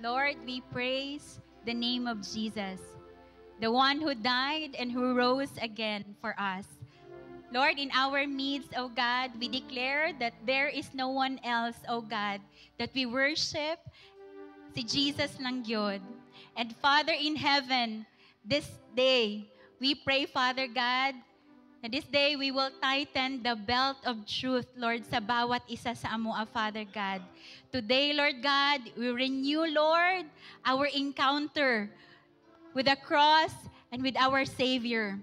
Lord, we praise the name of Jesus, the one who died and who rose again for us. Lord, in our midst, O God, we declare that there is no one else, O God, that we worship, si Jesus lang yun. And Father in heaven, this day, we pray, Father God, na this day we will tighten the belt of truth, Lord, sa bawat isa sa amoa, Father God. Today, Lord God, we renew, Lord, our encounter with the cross and with our Savior.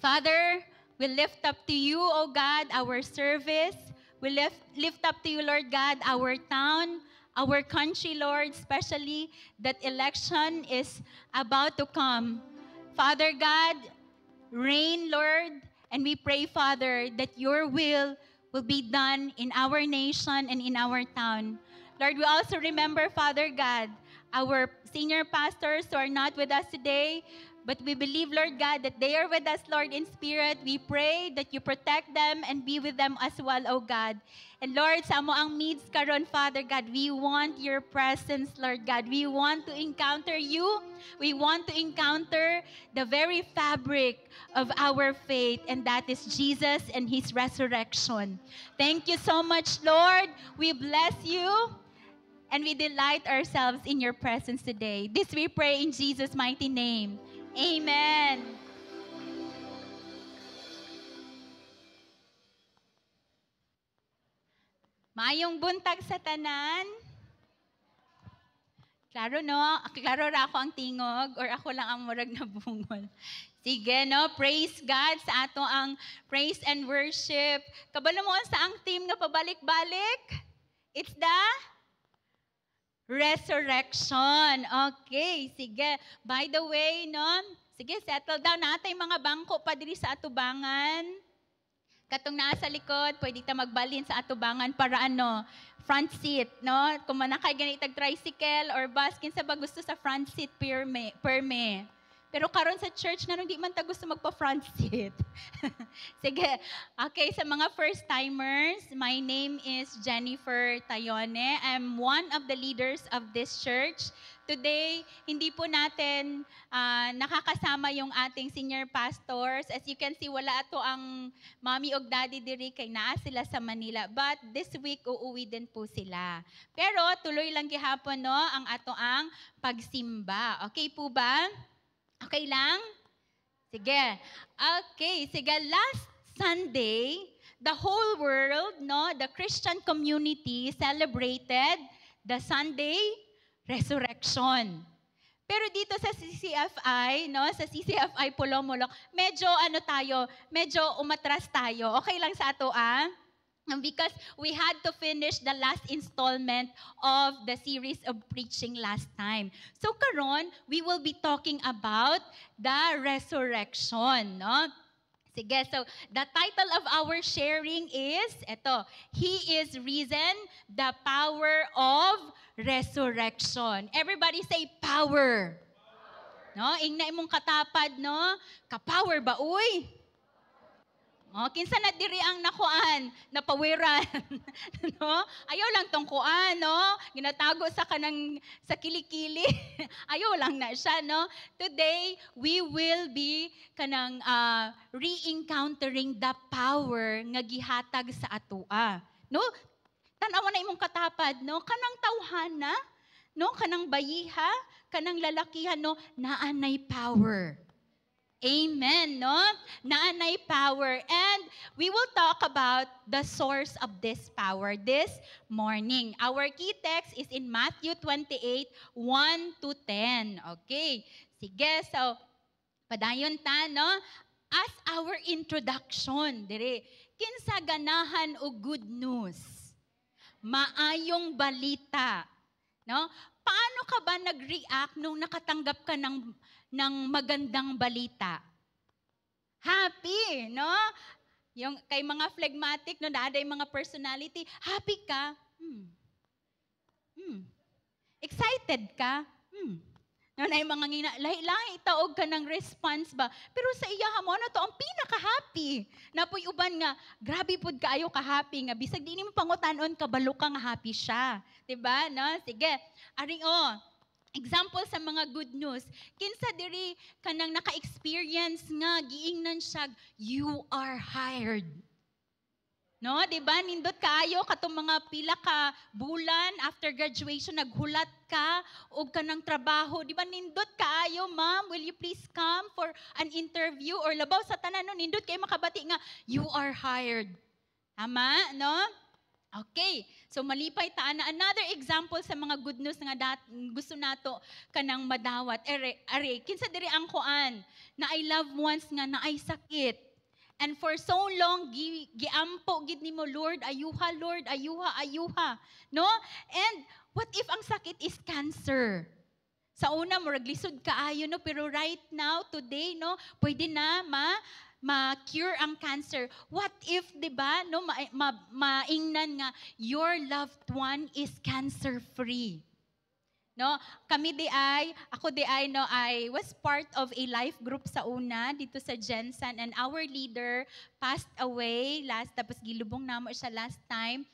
Father, we lift up to you, O God, our service. We lift up to you, Lord God, our town, our country, Lord, especially that election is about to come. Father God, reign, Lord, and we pray, Father, that your will be done in our nation and in our town. Lord, we also remember, Father God, our senior pastors who are not with us today, but we believe, Lord God, that they are with us, Lord, in spirit. We pray that you protect them and be with them as well, O God. And Lord, sa amo ang needs karon, Father God, we want your presence, Lord God. We want to encounter you. We want to encounter the very fabric of our faith, and that is Jesus and his resurrection. Thank you so much, Lord. We bless you. And we delight ourselves in your presence today. This we pray in Jesus' mighty name. Amen. Maayong buntag sa tanan. Klaro no? Klaro ra ako ang tingog or ako lang ang murag na bungol. Sige no, praise God sa ato ang praise and worship. Kabalo mo sa ang team nga pabalik-balik? It's the resurrection. Okay, sige. By the way, no? Sige, settle down natin mga bangko pa diri sa atubangan. Katong nasa likod, pwede ta magbalhin sa atubangan para ano, front seat, no? Kung manakay ganitag tricycle or bus, kinsa ba gusto sa front seat perme. Pero karon sa church nga di man ta gusto magpa-front seat. Sige. Okay, sa mga first-timers, my name is Jennifer Tayone. I'm one of the leaders of this church. Today, hindi po natin nakakasama yung ating senior pastors. As you can see, wala ato ang mommy og daddy diri kay naa sila sa Manila. But this week, uuwi din po sila. Pero tuloy lang gihapon no, ang ato ang pagsimba. Okay po ba? Okay lang? Sige. Okay, sige. Last Sunday, the whole world, no, the Christian community celebrated the Sunday resurrection. Pero dito sa CCFI, no, sa CCFI Pulomolok, medyo medyo umatras tayo. Okay lang sa ato, because we had to finish the last installment of the series of preaching last time. So karon, we will be talking about the resurrection, no? Sige, so the title of our sharing is, He is Risen, the Power of Resurrection. Everybody say power. No? Ingna imong katapad, no? Ka-power ba, uy? Kinsa na diri ang nakuan, napawiran. No? Ayaw lang tong kuan, no? Ginatago sa kilikili. Ayaw lang na siya, no? Today, we will be re-encountering the power nga gihatag sa atua. No? Tanawa na imong katapad, no? Kanang tawhana, no? Kanang bayiha, kanang lalakihan, no? Naanay power. Amen, no? Naanay power. And we will talk about the source of this power this morning. Our key text is in Matthew 28, 1-10. Okay. Sige, so, padayon ta, no? As our introduction, dire, kinsa ganahan o good news? Maayong balita. No? Paano ka ba nag-react nung nakatanggap ka ng magandang balita? Happy, no? Yung kay mga phlegmatic, no, naaday mga personality, happy ka? Excited ka? No, na mga ngina, lahi-lahi taog ka ng response ba? Pero sa iya mo, ano to, ang pinaka-happy. Napoy uban nga, grabe pud kaayo ka-happy nga, bisag di mo pangutanon, kabalo ka nga happy siya. Diba? No? Sige, ari example sa mga good news. Kinsa diri kanang naka-experience nga, giingnan siya, you are hired. No, 'di ba? Nindot kaayo katong mga pila ka bulan after graduation naghulat ka og kanang trabaho, 'di ba? Nindot kaayo, ma'am, will you please come for an interview or labaw sa tanan no nindot kay makabati nga you are hired. Tama, no? Okay. So malipay ta na another example sa mga good news nga gusto nato kanang madawat. Are kinsa diri ang kuan na I love ones nga naay sakit. And for so long, giampo gid nimo, Lord, ayuha, Lord, ayuha, ayuha. No? And what if ang sakit is cancer? Sa una, murag lisod kaayo, no? Pero right now, today, no? Pwede na ma-cure ang cancer. What if, di ba, no? Maingnan nga, your loved one is cancer-free. No, ako no, I was part of a life group sa una dito sa Jensen, and our leader passed away tapos gilubong namo siya last time,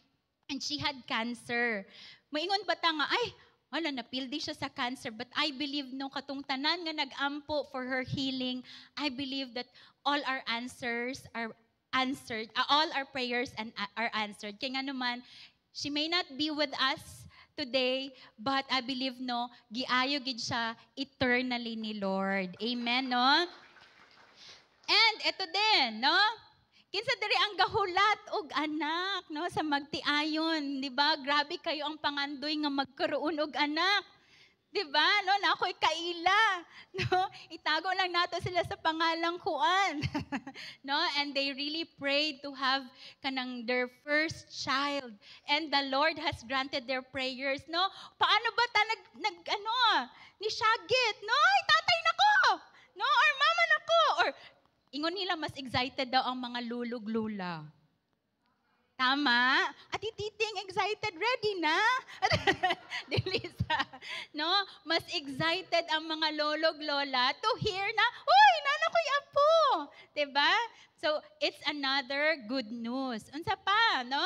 and she had cancer. Moingon ba ta nga, ay, wala, napildi siya sa cancer, but I believe no, katong tanan nga nag-ampo for her healing, I believe that all our answers are answered, all our prayers are answered. Kaya nga naman, she may not be with us today, but I believe no, giayo gid siya eternally ni Lord. Amen, no? And ito din, no? Kinsa diri ang gahulat og anak, no, sa magtiayon, di ba? Grabe kayo ang pangandoy nga magkaroon og anak. Di ba? No, na ako'y kaila. No? Itago lang nato sila sa pangalang Juan. No? And they really prayed to have kanang their first child. And the Lord has granted their prayers. No? Paano ba ta ni Shagit? No? Ay, tatay nako! No? Or mama nako! Or ingon nila mas excited daw ang mga lulog-lula. Tama? At ititing excited, ready na? Dilisa. No? Mas excited ang mga lolog-lola to hear na, uy, nanakoy apo. Diba? So, it's another good news. Unsa pa, no?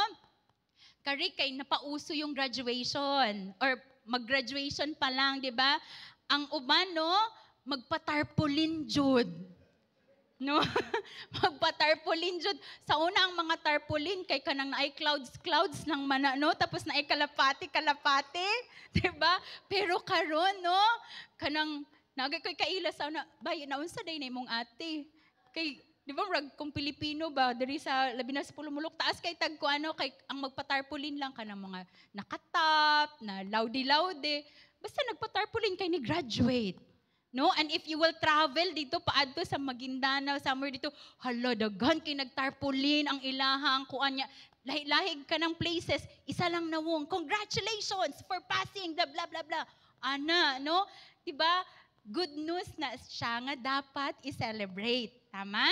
Kari kay napauso yung graduation or mag-graduation pa lang, diba? Ang uban, no? Magpatarpaulin jud. No? Magpa-tarpaulin jud. Sa una ang mga tarpaulin kay kanang naay clouds lang mana, no? Tapos naay kalapati, 'di ba? Pero karon, no? Kanang nagay koy kaila sa una, bay naunsa day na imong ate. Kay di ba rag kung Pilipino ba diri sa labi na sa pulumulok taas kay tag ko ano kay ang magpa-tarpaulin lang kanang mga nakatap, na laude-laude. Basta nagpa-tarpaulin kay ni graduate. No? And if you will travel dito, paadto sa Maguindanao, somewhere dito, hala, daghan kay nagtarpaulin ang ilahang kuan niya. Lahig ka ng places, isa lang nawong, congratulations for passing, the blah, blah, blah. Ana, no? Diba? Good news na siya nga dapat i-celebrate. Tama?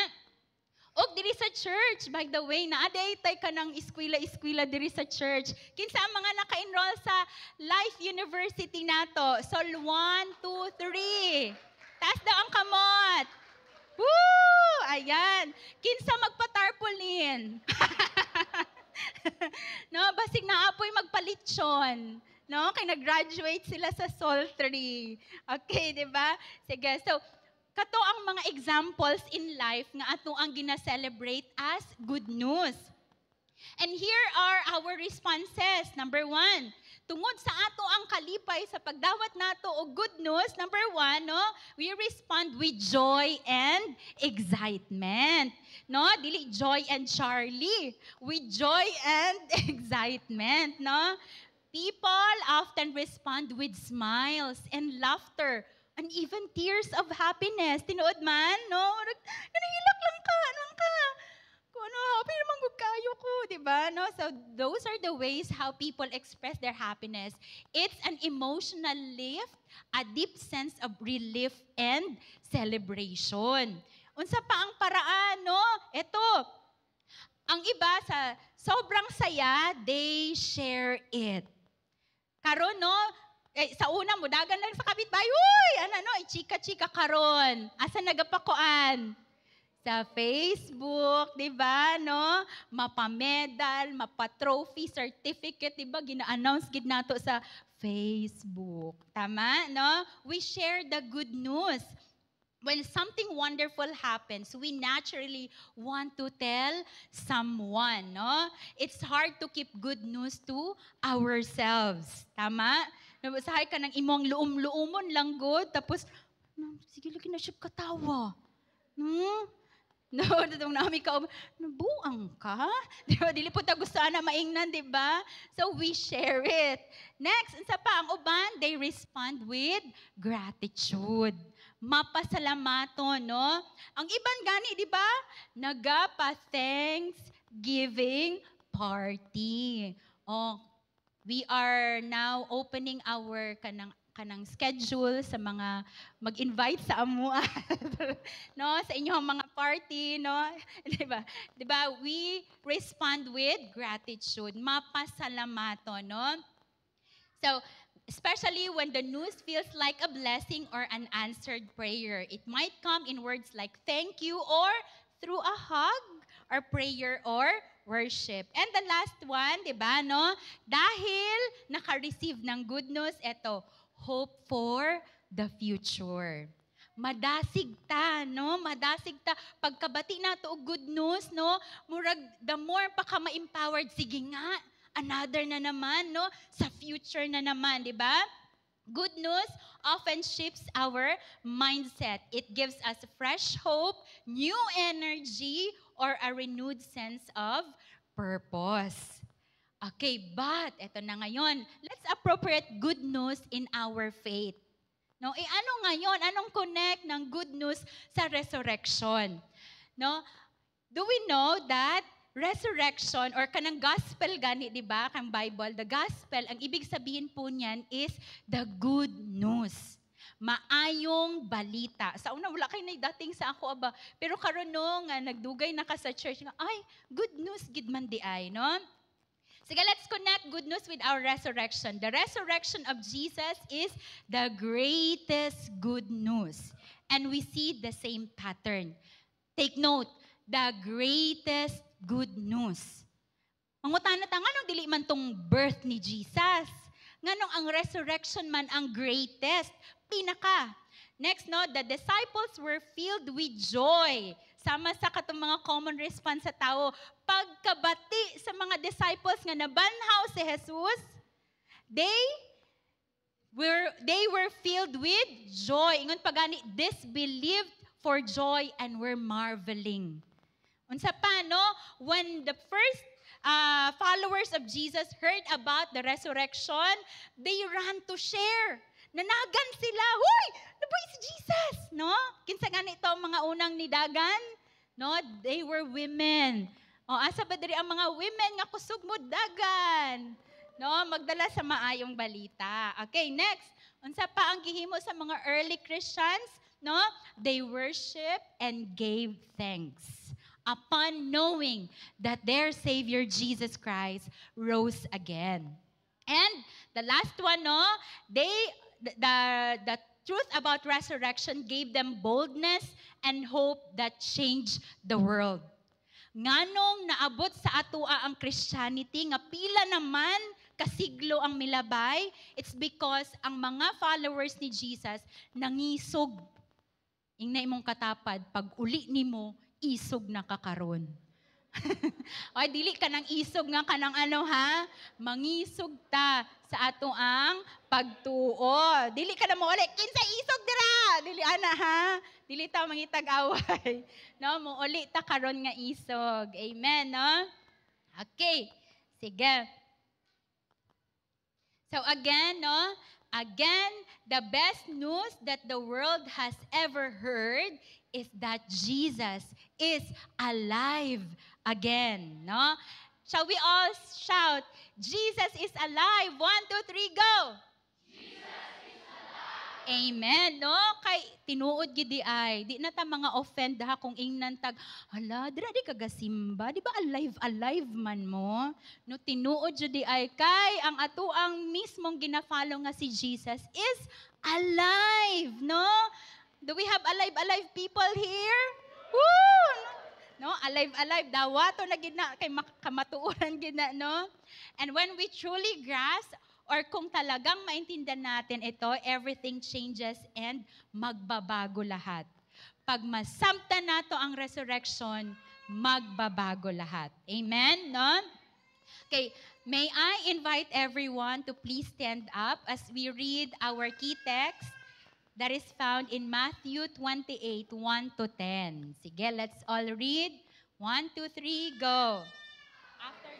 O diri sa church, by the way, naaday tay ka ng eskwela diri sa church. Kinsa ang mga naka-enroll sa Life University nato? Sol 1, 2, 3. Taas daw ang kamot. Woo! Ayan. Kinsa magpa-tarpaulin? No, basig naapoy magpalitsyon. No, kay nag-graduate sila sa Sol 3. Okay, di ba? Sige, so kato ang mga examples in life nga ato ang gina-celebrate as good news. And here are our responses. Number 1, tungod sa ato ang kalipay sa pagdawat nato og good news, number 1, no, we respond with joy and excitement. No, dili Joy and Charlie, with joy and excitement, no? People often respond with smiles and laughter and even tears of happiness. Tinuod man, no? Nanahilak lang ka, anong ka? Kung ano, happy naman gud kayo ko, di ba? No? So, those are the ways how people express their happiness. It's an emotional lift, a deep sense of relief and celebration. Unsa pa ang paraan, no? Ito, ang iba sa sobrang saya, they share it. Karon, no? Sa una mo, dagan lang sa kapitbahay, uy, chika-chika karon. Asa nagapakuan? Sa Facebook, di ba, no? Mapa-medal, mapa-trophy, certificate, di ba? Gina-announce gid nato sa Facebook. Tama, no? We share the good news. When something wonderful happens, we naturally want to tell someone, no? It's hard to keep good news to ourselves. Tama? Nabasahay ka ng imong luum-luumon lang good, tapos, sige lagi na siya katawa. No, datong nami ka, nabuang ka? Di ba, dili po ta gusto na maingnan, di ba? So we share it. Next, isa pa, ang uban, they respond with gratitude. Mapasalamaton, no? Ang iban gani, di ba? Nagapa-thanksgiving party. We are now opening our kanang schedule sa mga mag-invite sa amua no, sa inyong mga party, no? Di ba? We respond with gratitude. Mapasalamaton, no? So, especially when the news feels like a blessing or an answered prayer. It might come in words like thank you or through a hug or prayer or worship. And the last one, di ba, no? Dahil naka-receive ng good news, eto, hope for the future. Madasig ta, no? Madasig ta. Pagkabati na to good news, no? Murag, the more pa ka ma-empowered, sige nga, another na naman, no? Sa future na naman, di ba? Good news often shifts our mindset. It gives us fresh hope, new energy, or a renewed sense of purpose. Okay, but eto na ngayon, let's appropriate good news in our faith. No, ano ngayon? Anong connect ng good news sa resurrection? No? Do we know that resurrection or kanang gospel gani, di ba? Kang Bible, the gospel, ang ibig sabihin po niyan is the good news. Maayong balita. Sa una, wala kayo na dating sa ako, aba. Pero karon no, nga nagdugay na ka sa church, nga, ay, good news, gid man di ay, no? Sige, let's connect good news with our resurrection. The resurrection of Jesus is the greatest good news. And we see the same pattern. Take note, the greatest good news. Mangutan na ta, nganong dili man tong birth ni Jesus? Nganong ang resurrection man ang greatest? Pinaka. Next, no, the disciples were filled with joy. Sama sa katong mga common response sa tao. Pagkabati sa mga disciples nga nabanhaw si Jesus, they were filled with joy. Ingon pagani, disbelieved for joy and were marveling. Unsa pa, no? When the first followers of Jesus heard about the resurrection, they ran to share. Nanagan sila, huy, nabuhi si Jesus, no? Kinsa gani ito ang mga unang nidagan? No, they were women. Asa ba diri ang mga women nga kusog mo dagan? No, magdala sa maayong balita. Okay, next. Unsa pa ang gihimo sa mga early Christians? No, they worship and gave thanks upon knowing that their Savior Jesus Christ rose again. And the last one, no, the truth about resurrection gave them boldness and hope that changed the world. Nganong naabot sa atoa ang Christianity, nga pila naman kasiglo ang milabay, it's because ang mga followers ni Jesus nangisog. Ingna imong katapad, pag uli nimo, isog na kakaron. Ay, dili ka ng isog nga kanang ano ha? Mangisog ta sa ato ang pagtuo. Dili ka na mo ulit, kinsa isog dira? Dili ana ha? Dili ta mangitag away. No, mo uli ta karon nga isog. Amen, no? Okay. Sige. So again, no? Again, the best news that the world has ever heard is that Jesus is alive again, no? Shall we all shout, Jesus is alive? 1, 2, 3, go! Jesus is alive! Amen, no? Kay tinuod gid di ay, di na ta mga offend ha kung ingnan tag, hala, dira di kagasimba, di ba alive man mo? No, tinuod jud di ay kay ang atuang mismong gina-follow nga si Jesus is alive, no? Do we have alive people here? Woo! No, alive, dawato na gid na kay kamatuoran gid na, no? And when we truly grasp or kung talagang maintindihan natin ito, everything changes and magbabago lahat. Pag masamta nato ang resurrection, magbabago lahat. Amen? No? Okay, may I invite everyone to please stand up as we read our key text that is found in Matthew 28, 1 to 10. Sige, let's all read. 1, 2, 3, go. After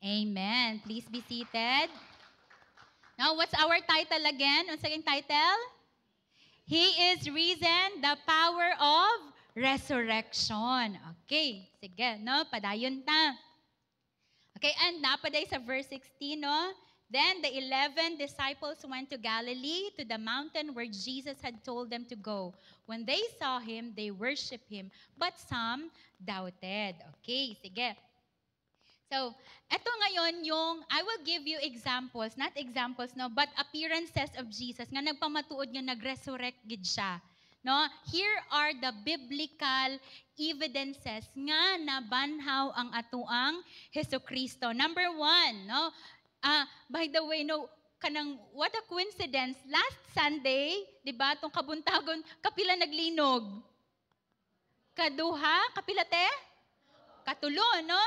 Amen. Please be seated. Now, what's our title again? What's the title? He is risen, the power of resurrection. Okay, sige, no? Padayon ta. Okay, and napaday sa verse 16, no? Then the 11 disciples went to Galilee, to the mountain where Jesus had told them to go. When they saw him, they worshiped him, but some doubted. Okay, sige. So, eto ngayon yung, I will give you examples, not examples, no, but appearances of Jesus, nga nagpamatuod nga nag-resurrect gid siya. No? Here are the biblical evidences nga nabanhaw ang atuang Hesukristo. Number 1, no? By the way, no, kanang what a coincidence. Last Sunday, 'di ba, tong kabuntagon, kapila naglinog. Kaduha, kapila te? Katulo, no?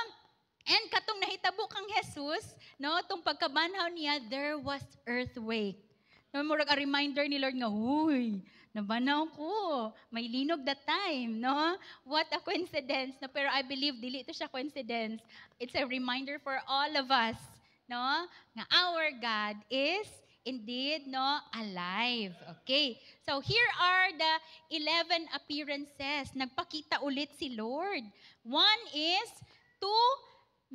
And katong nahitabo kang Jesus, no, tong pagkabanhaw niya, there was earthquake. No, murag a reminder ni Lord nga, huy, nabanaw ko. May linog that time, no? What a coincidence. No? Pero I believe, dili ito siya coincidence. It's a reminder for all of us, no? Nga our God is indeed, no, alive. Okay. So here are the 11 appearances. Nagpakita ulit si Lord. One is to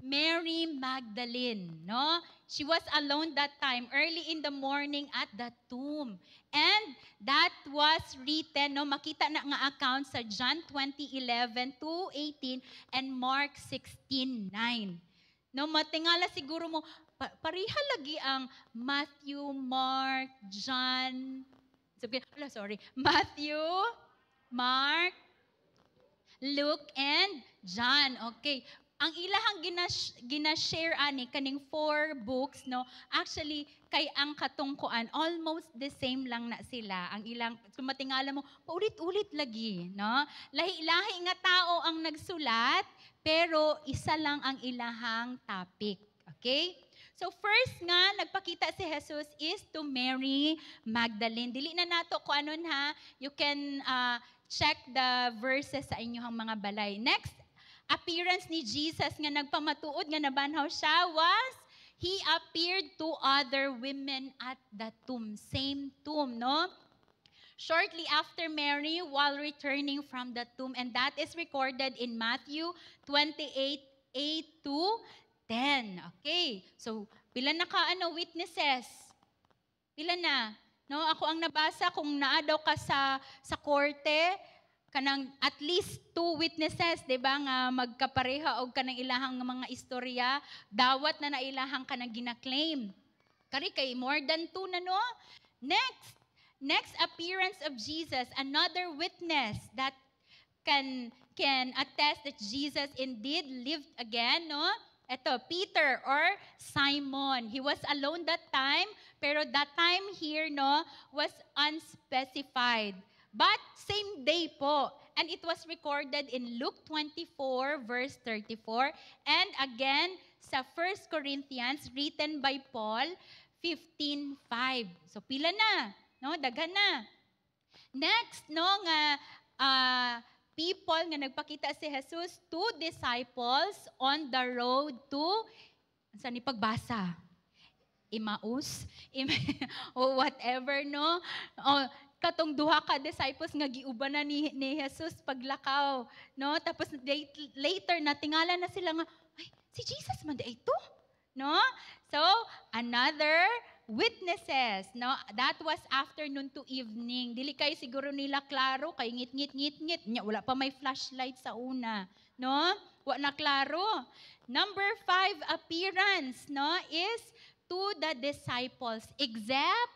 Mary Magdalene, no? She was alone that time, early in the morning at the tomb. And that was written, no? Makita na nga account sa John 20:11 to 18 and Mark 16:9. No, matingala siguro mo, pariha lagi ang Matthew, Mark, John, Matthew, Mark, Luke, and John. Okay. Ang ilahang gina-share ani kaning 4 books, no, actually kay ang katungkuan almost the same lang na sila. Ang ilang kung matingala mo paulit-ulit lagi, no? Lahi-lahi nga tao ang nagsulat pero isa lang ang ilahang topic. Okay? So first nga nagpakita si Jesus is to Mary Magdalene. Dili na nato ko anon ha. You can check the verses sa inyong mga balay. Next appearance ni Jesus nga nagpamatuod nga nabanhaw siya was he appeared to other women at the tomb, same tomb, no? Shortly after Mary while returning from the tomb, and that is recorded in Matthew 28:8 to 10. Okay. So, pila na ka witnesses? Pila na? No, ako ang nabasa kung naa daw ka sa korte, kanang at least 2 witnesses, 'di ba, nga magkapareha og kanang ilahang mga istorya, dawat na nailahang kanang gina-claim. Kari kay more than 2 na no? Next appearance of Jesus, another witness that can attest that Jesus indeed lived again, no? Ito, Peter or Simon. He was alone that time, pero that time here, no, was unspecified. But same day po. And it was recorded in Luke 24, verse 34. And again, sa 1 Corinthians, written by Paul, 15:5. So, pila na, no? Daghan na. Next, no, nga, people nga nagpakita si Jesus to disciples on the road to saan ipagbasa? Emmaus? O whatever, no? O, katong duha ka disciples nga giuban na ni Jesus paglakaw, no? Tapos later natingala na sila nga, ay, si Jesus man da ito, no? So, another witnesses, no? That was afternoon to evening. Dili kay siguro nila klaro, kay ngit. Wala pa may flashlight sa una, no? Wala na klaro. Number 5 appearance, no, is to the disciples, except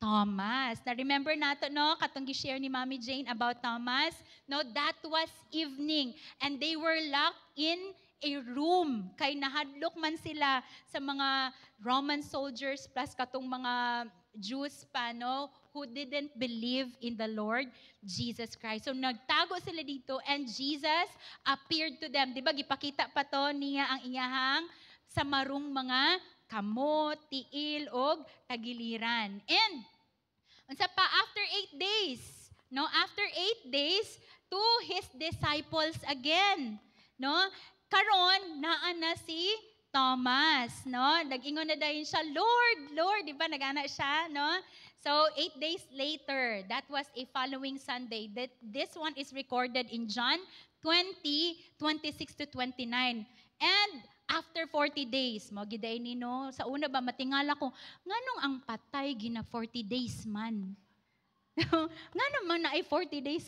Thomas. Na remember nato, no, katong gi-share ni Mommy Jane about Thomas, no, that was evening and they were locked in a room. Kay nahadlok man sila sa mga Roman soldiers plus katong mga Jews pa, no, who didn't believe in the Lord Jesus Christ. So nagtago sila dito and Jesus appeared to them. Diba, gipakita pa to niya ang iyahang sa marong mga kamot, tiil, og tagiliran. And unsa pa, after 8 days, no, after 8 days, to his disciples again, no, karon naa na si Thomas, no, nag-ingon na dayon siya, Lord, di ba, nag-ana siya, no? So 8 days later, that was a following Sunday. This one is recorded in John 20:26 to 29. And after 40 days, mo giday nino, sa una ba matingala ko, nganong ang patay gina 40 days man? Nga naman na ay 40 days.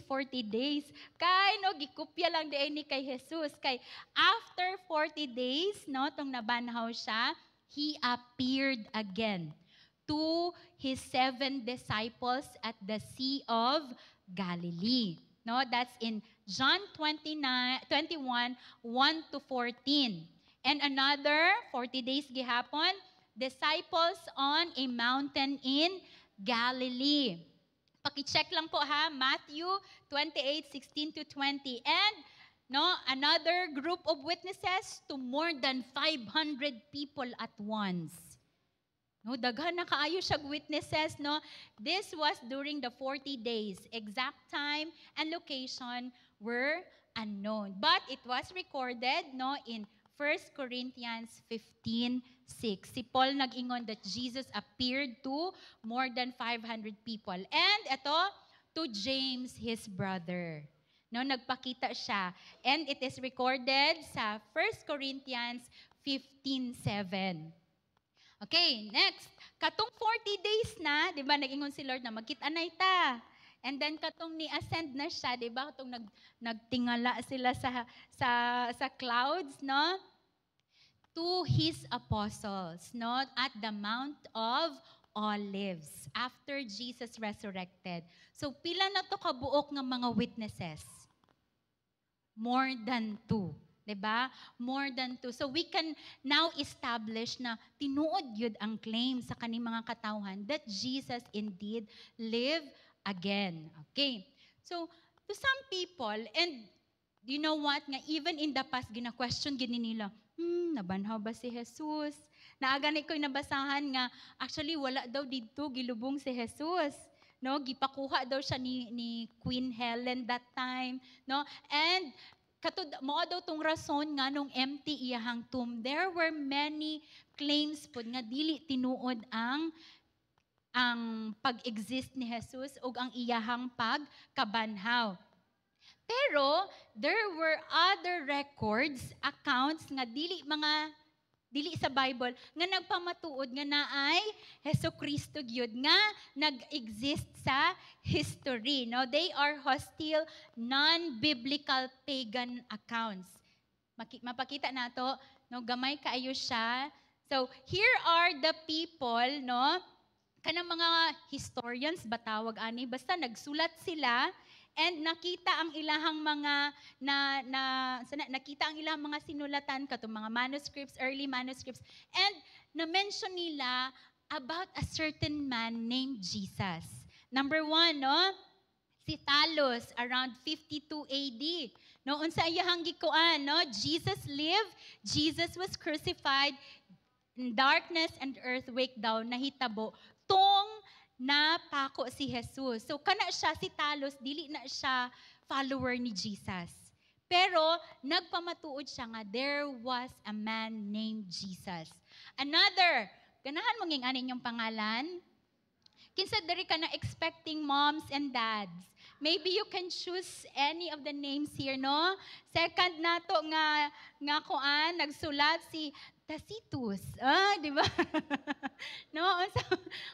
Kay no, gikopya lang di ni kay Jesus. Kay after 40 days, no, tong nabanhaw siya, he appeared again to his 7 disciples at the Sea of Galilee. No, that's in John 21:1 to 14. And another 40 days gihapon, disciples on a mountain in Galilee. Paki-check lang po ha, Matthew 28:16 to 20. And no, another group of witnesses to more than 500 people at once. No, daghan na kaayo siya witnesses, no. This was during the 40 days. Exact time and location were unknown. But it was recorded, no, in 1 Corinthians 15:6. Si Paul nag-ingon that Jesus appeared to more than 500 people. And ito, to James, his brother. No, nagpakita siya. And it is recorded sa 1 Corinthians 15:7. Okay, next. Katong 40 days na, di ba, nag-ingon si Lord na magkita na ita. And then katong ni-ascend na siya, di ba, katong nagtingala sila sa clouds, no? To his apostles, no, at the Mount of Olives, after Jesus resurrected. So, pila na to kabuok ng mga witnesses? More than 2. Diba? More than 2. So, we can now establish na tinuod yun ang claim sa kaning mga katawhan that Jesus indeed lived again. Okay. So, to some people, and you know what, nga even in the past, gina-question gini nila, nabanhaw ba si Jesus? Naagani ko'y nabasahan nga, actually, wala daw dito gilubong si Jesus. No, gipakuha daw siya ni Queen Helen that time, no? And mo daw tong rason nga nung empty iyahang tomb. There were many claims po nga dili tinuod ang pag-exist ni Jesus o ang iyahang pagkabanhaw. Pero there were other records, accounts nga dili mga dili sa Bible nga nagpamatuod nga naay Hesukristo gyud nga nag-exist sa history, no? They are hostile, non-biblical pagan accounts. Mapakita nato, no, gamay kaayo siya. So, here are the people, no? Kanang mga historians ba tawag ani, basta nagsulat sila and nakita ang ilahang mga nakita ang ilahang mga sinulatan katong mga manuscripts, early manuscripts, and na-mention nila about a certain man named Jesus. Number 1, no? Si Talos, around 52 AD. No, unsa iyahang gikuan, no? Jesus lived, Jesus was crucified, darkness and earthquake daw nahitabo tong napako si Jesus. So kana siya si Talos, dili na siya follower ni Jesus. Pero nagpamatuod siya nga there was a man named Jesus. Another, ganahan mo nging anin yung pangalan? Kinsa diri ka na expecting moms and dads? Maybe you can choose any of the names here, no? Second nato nga kuan nagsulat si Tacitus. Di ba? No,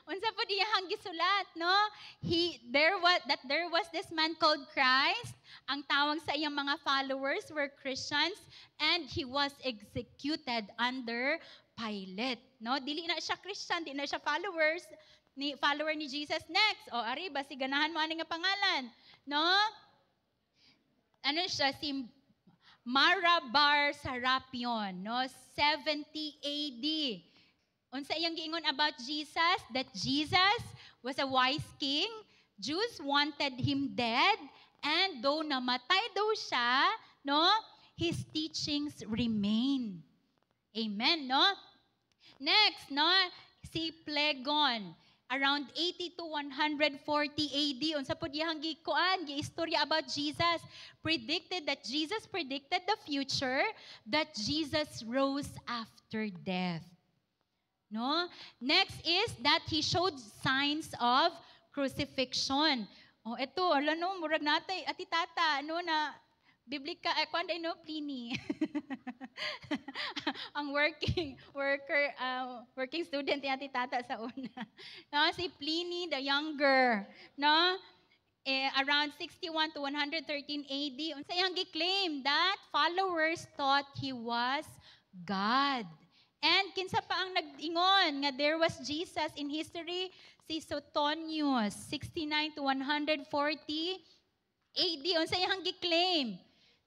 unsa po diyang gisulat, no? There was this man called Christ. Ang tawag sa iyang mga followers were Christians and he was executed under Pilate, no? Dili na siya Christian, dili na siya follower ni Jesus. Next, ari ba si ganahan mo ani nga pangalan, no? Ano siya, si Marabar Serapion, no? 70 AD. Unsa iyang giingon about Jesus? That Jesus was a wise king. Jews wanted him dead, and though namatay daw siya, no? His teachings remain. Amen, no? Next, no? Si Phlegon, around 80 to 140 AD, unsa po diyang gikuan, giistorya about Jesus, Jesus predicted the future, that Jesus rose after death. No? Next is that he showed signs of crucifixion. Ito, no, murag natay, ati tata, no, na, Biblika, kuan no, Pliny. Ang working student ni ati tata sa una. No, si Pliny the Younger, no? Around 61 to 113 AD, unsa iyang gi-claim that followers thought he was God. And kinsa pa ang nag-ingon nga there was Jesus in history? Si Suetonius, 69 to 140 AD, unsa iyang gi-claim?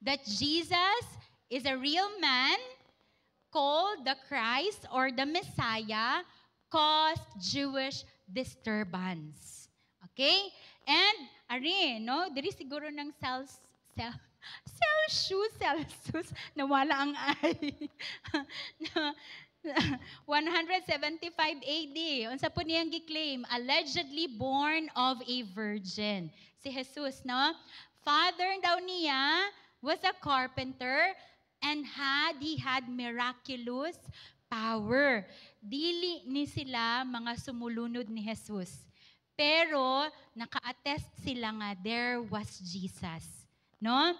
That Jesus is a real man called the Christ or the Messiah, caused Jewish disturbance. Okay? And, no? Diri siguro ng Celsius, nawala ang I. 175 AD, unsa po niyang gi-claim? Allegedly born of a virgin. Si Jesus, no? Father daw niya was a carpenter and he had miraculous power. Dili ni sila mga sumulunod ni Jesus. Pero naka-attest sila nga there was Jesus, no?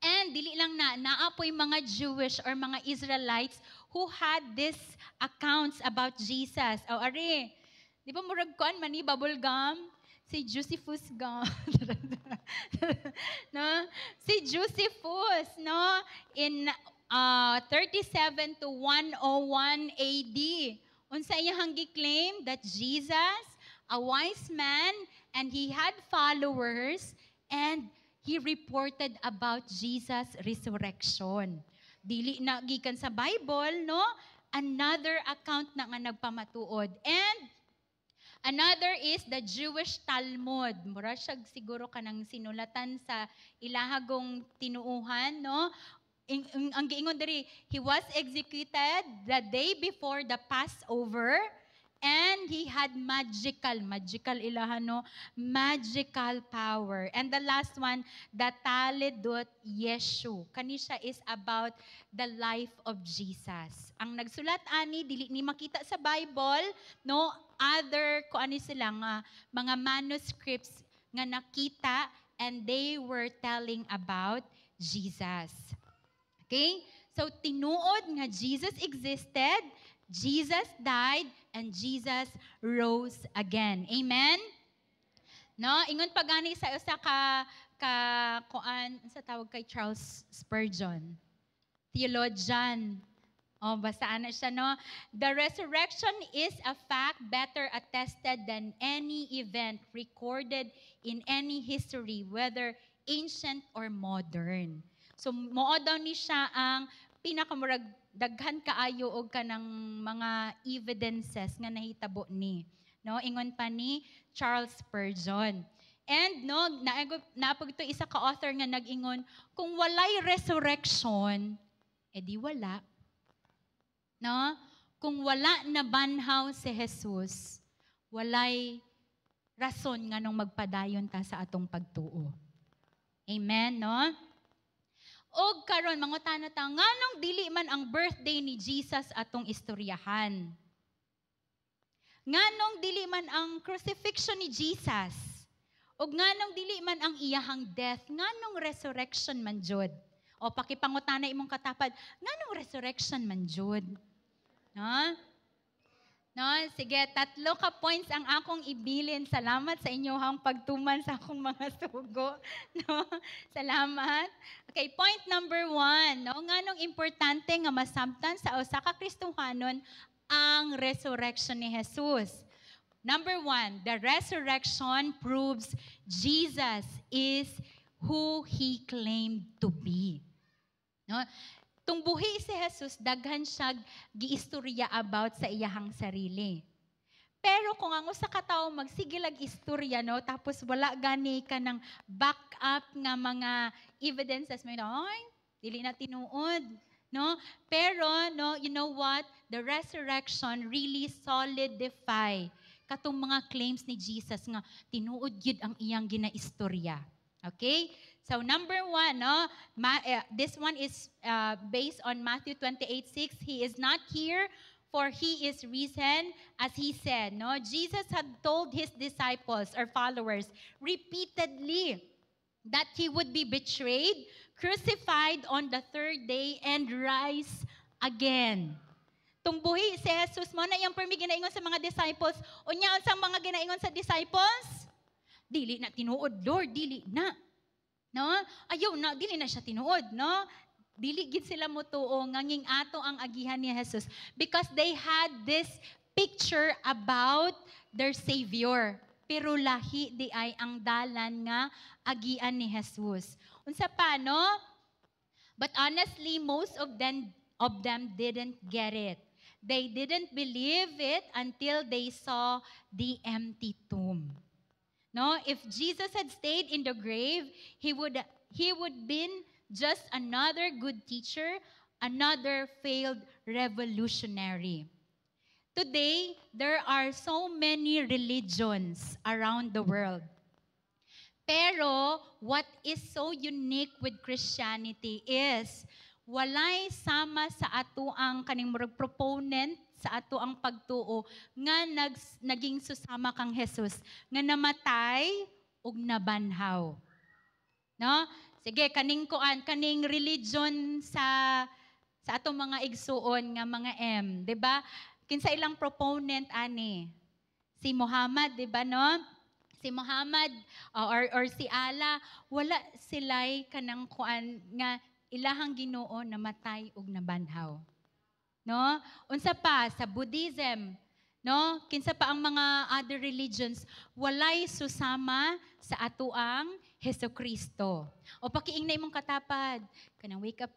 And dili lang naapoy mga Jewish or mga Israelites who had these accounts about Jesus. Ari, di ba murag kuan man ni bubble gum? Si Josephus gum. No? Si Josephus, no? In 37 to 101 AD, unsa iyang gi-claim that Jesus, a wise man, and he had followers, and he reported about Jesus' resurrection. Dili na gikan sa Bible, no? Another account na nga nagpamatuod. And another is the Jewish Talmud. Mura siya siguro kanang sinulatan sa ilahagong tinuuhan, no? Ang giingon diri, he was executed the day before the Passover, and he had magical ilahan, no? Magical power. And the last one, the Taledot Yeshu. Kani siya is about the life of Jesus. Ang nagsulat ani dili ni makita sa Bible, no? Other kuani sila nga mga manuscripts nga nakita, and they were telling about Jesus. Okay? So tinuod nga Jesus existed, Jesus died, and Jesus rose again. Amen? No, ingon pa gani sa usa kuan sa tawag kay Charles Spurgeon, theologian. Oh, basaan na siya, no? The resurrection is a fact better attested than any event recorded in any history, whether ancient or modern. So, mao daw ni siya ang pinakamurag daghan kaayo og kanang mga evidences nga nahitabo ni. No, ingon pa ni Charles Spurgeon. And no, naapag to isa ka author nga nag-ingon, kung walay resurrection, edi wala. No? Kung wala na banhaw si Jesus, walay rason nga nung magpadayon ta sa atong pagtuo. Amen, no? Og karon mangutana ta, nganong dili man ang birthday ni Jesus atong istoryahan? Nganong dili man ang crucifixion ni Jesus? Og nganong dili man ang iyahang death? Nganong resurrection man jud? O pakipangutana imong katapad, nganong resurrection man jud? No? No, sige, 3 ka points ang akong ibilin. Salamat sa inyong pagtuman sa akong mga sugo. No? Salamat. Okay, point number 1. No? Nganong importante nga masabtan sa usa ka Kristohanon ang resurrection ni Jesus. Number 1, the resurrection proves Jesus is who He claimed to be. No? Tung buhi si Jesus, daghan siya giistorya about sa iyahang sarili. Pero kung ang usa ka tawo magsigilag istorya, no, tapos wala gani ka ng backup nga mga evidences, may ay, dili na tinuod. No? Pero, no, you know what? The resurrection really solidify katong mga claims ni Jesus nga tinuod gyud ang iyang ginaistorya. Okay? So number 1, no, this one is based on Matthew 28:6. He is not here, for He is risen, as He said. No, Jesus had told His disciples or followers repeatedly that He would be betrayed, crucified on the 3rd day, and rise again. Tungbuhi si Jesus mo na yung permi ginaingon sa mga disciples. Unya unsang mga ginaingon sa disciples? Dili na tinuod, Lord, dili na. No? Ayaw na, dili na siya tinuod, no? Dili gid sila motuo nganging ato ang agihan ni Jesus because they had this picture about their Savior. Pero lahi di ay ang dalan nga agian ni Jesus. Unsa pa, no? But honestly, most of them didn't get it. They didn't believe it until they saw the empty tomb. No, if Jesus had stayed in the grave, he would been just another good teacher, another failed revolutionary. Today, there are so many religions around the world. Pero what is so unique with Christianity is walay sama sa ato ang kaning murag proponent sa ato ang pagtuo nga naging susama kang Jesus nga namatay ug nabanhaw. No? Sige, kaning religion sa atong mga igsuon nga mga di ba? Kinsa ilang proponent ani? Si Muhammad, di ba, no? Si Muhammad or si Allah, wala silay kanang kuan nga ilahang Ginoo namatay ug nabanhaw. No? Unsa pa sa Buddhism, no? Kinsa pa ang mga other religions, walay susama sa atuang Hesukristo. O pakiing na imong katapad, kanang wake up,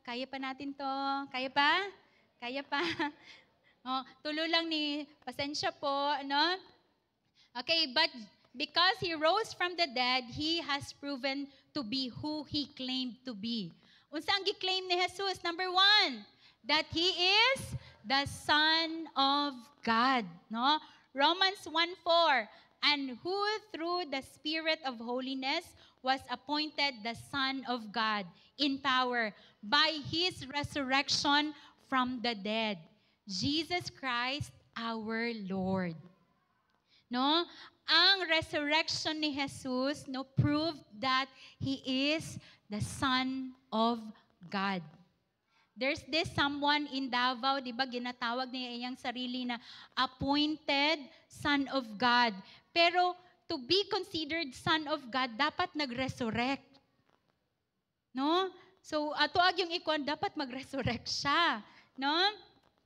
kaya pa natin to, kaya pa? Kaya pa? O, tulo lang ni, pasensya po, no? Okay, but because He rose from the dead, He has proven to be who He claimed to be. Unsa ang gi-claim ni Jesus? Number 1, that He is the Son of God. No? Romans 1:4, and who through the Spirit of holiness was appointed the Son of God in power by His resurrection from the dead, Jesus Christ our Lord. No? Ang resurrection ni Jesus no proved that He is the Son of God. There's this someone in Davao, di ba, ginatawag niya iyang sarili na appointed Son of God. Pero to be considered Son of God, dapat nag-resurrect. No? So, atuag yung ikon, dapat mag-resurrect siya. No?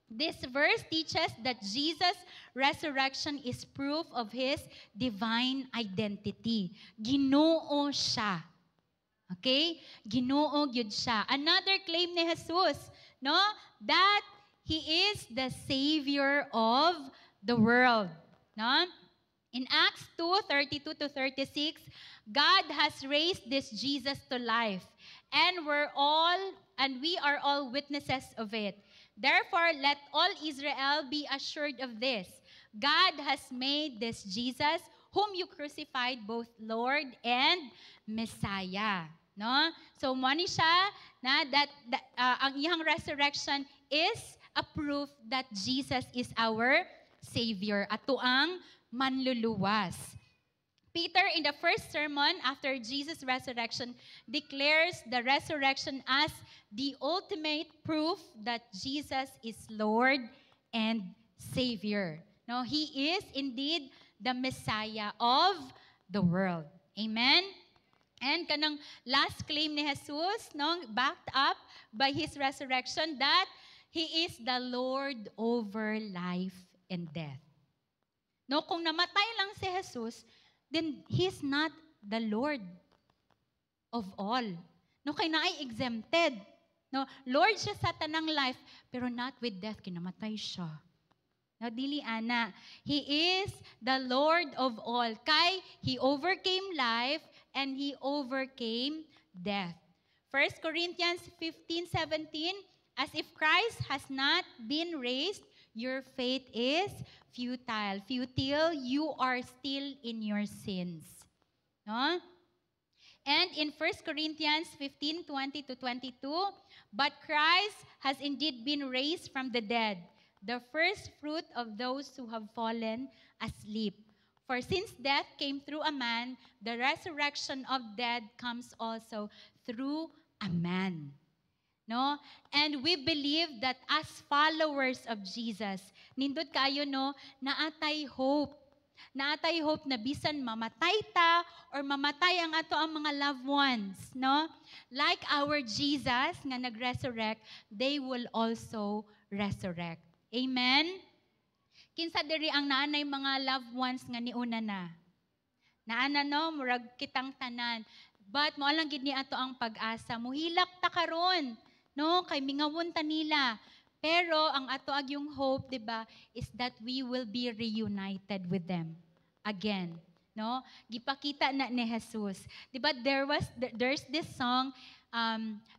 This verse teaches that Jesus' resurrection is proof of His divine identity. Ginoo siya. Okay? Ginoo gyud siya. Another claim ni Jesus, no? That He is the Savior of the world. No? In Acts 2:32-36, God has raised this Jesus to life, and we are all witnesses of it. Therefore, let all Israel be assured of this. God has made this Jesus, whom you crucified, both Lord and Messiah. No? So, mo ni siya na ang iyang resurrection is a proof that Jesus is our Savior. Ato ang manluluwas. Peter, in the first sermon after Jesus' resurrection, declares the resurrection as the ultimate proof that Jesus is Lord and Savior. No, He is indeed the Messiah of the world. Amen? And kanang last claim ni Jesus, no, backed up by His resurrection, that He is the Lord over life and death. No, kung namatay lang si Jesus, then He's not the Lord of all. No, kay naay exempted. No, Lord siya sa tanang life, pero not with death, kinamatay siya. No, dili ana. He is the Lord of all. Kay He overcame life and He overcame death. 1 Corinthians 15:17, as if Christ has not been raised, your faith is futile. Futile, you are still in your sins. No? And in 1 Corinthians 15:20-22, but Christ has indeed been raised from the dead, the first fruit of those who have fallen asleep. For since death came through a man, the resurrection of dead comes also through a man. No? And we believe that as followers of Jesus, nindot kayo, no, naatay hope. Naatay hope na bisan mamatay ta or mamatay ang ato ang mga loved ones, no? Like our Jesus nga nag-resurrect, they will also resurrect. Amen? Kinsa diri ang naanay mga loved ones nga niuna na? Naana, no, murag kitang tanan. But mo lang gid ni ato ang pag-asa. Muhilak ta karon, no, kay mingawon ta nila. Pero ang ato ag yung hope, 'di ba, is that we will be reunited with them again, no? Gipakita na ni Jesus. 'Di ba, there's this song,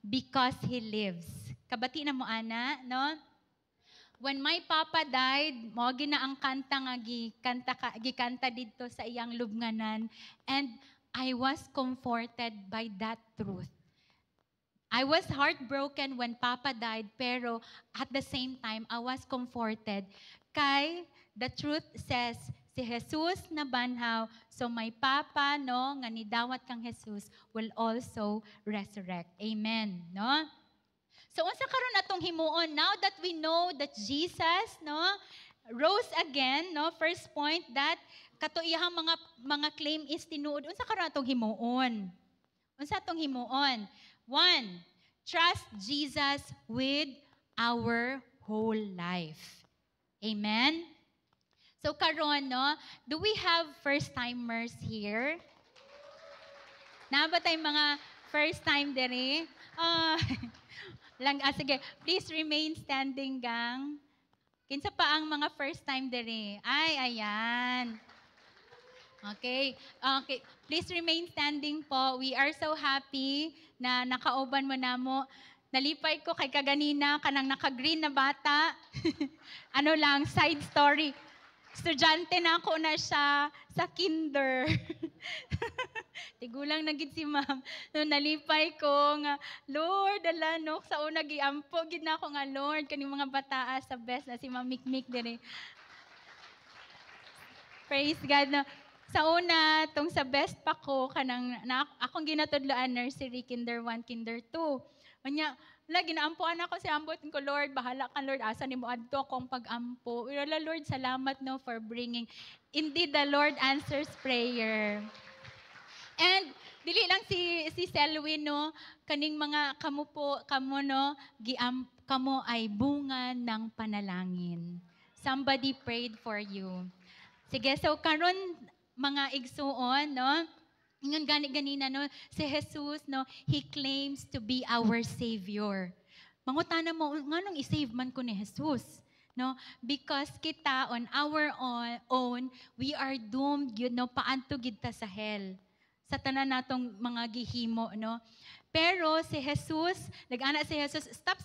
Because He Lives. Kabati na mo ana, no? When my papa died, mo gina ang kanta nga gikanta didto sa iyang lubnganan, and I was comforted by that truth. I was heartbroken when Papa died, pero at the same time, I was comforted. Kay the truth says, si Jesus na banhaw, so my Papa, no, nga nidawat kang Jesus, will also resurrect. Amen, no? So, unsa karon atong himuon? Now that we know that Jesus, no, rose again, no, first point, that kato iyang mga claim is tinuod. Unsa karon atong himuon? Unsa atong himuon? 1, trust Jesus with our whole life. Amen? So karon, no, do we have first-timers here? Na ba tayong mga first-time diri? Sige, please remain standing, gang. Kinsa pa ang mga first-time diri? Ay, ayan. Okay. Please remain standing po. We are so happy na nakauban mo na mo. Nalipay ko kay kaganina, kanang naka-green na bata. Ano lang, side story. Estudyante na ako na siya sa kinder. Tigulang na gid si ma'am. No, nalipay ko nga, Lord, no, sa una giampo gid na ako nga, Lord, kaning mga bataa sa best na si Ma'am Mikmik diri. Praise God. No. Sa una, tong sa best pa ko, akong ginatudloan nursery, kinder 1, kinder 2. Kanya, Wala, ginaampuan ako si ambot ko, Lord, bahala ka, Lord, asa ni mo adto kong pag-ampo. Wala, Lord, salamat no for bringing. Indeed, the Lord answers prayer. And dili lang si Selwyn no, kaning mga kamo no, kamo ay bunga ng panalangin. Somebody prayed for you. Sige, so karon mga igsuon no, ingon ganina no, si Jesus no, he claims to be our savior. Mangutana mo nganong i-save man ko ni Jesus? No, because kita on our own, we are doomed yun no, paanto gid ta sa hell. Sa tanan natong mga gihimo no. Pero si Jesus, nag-ana si Jesus, stop.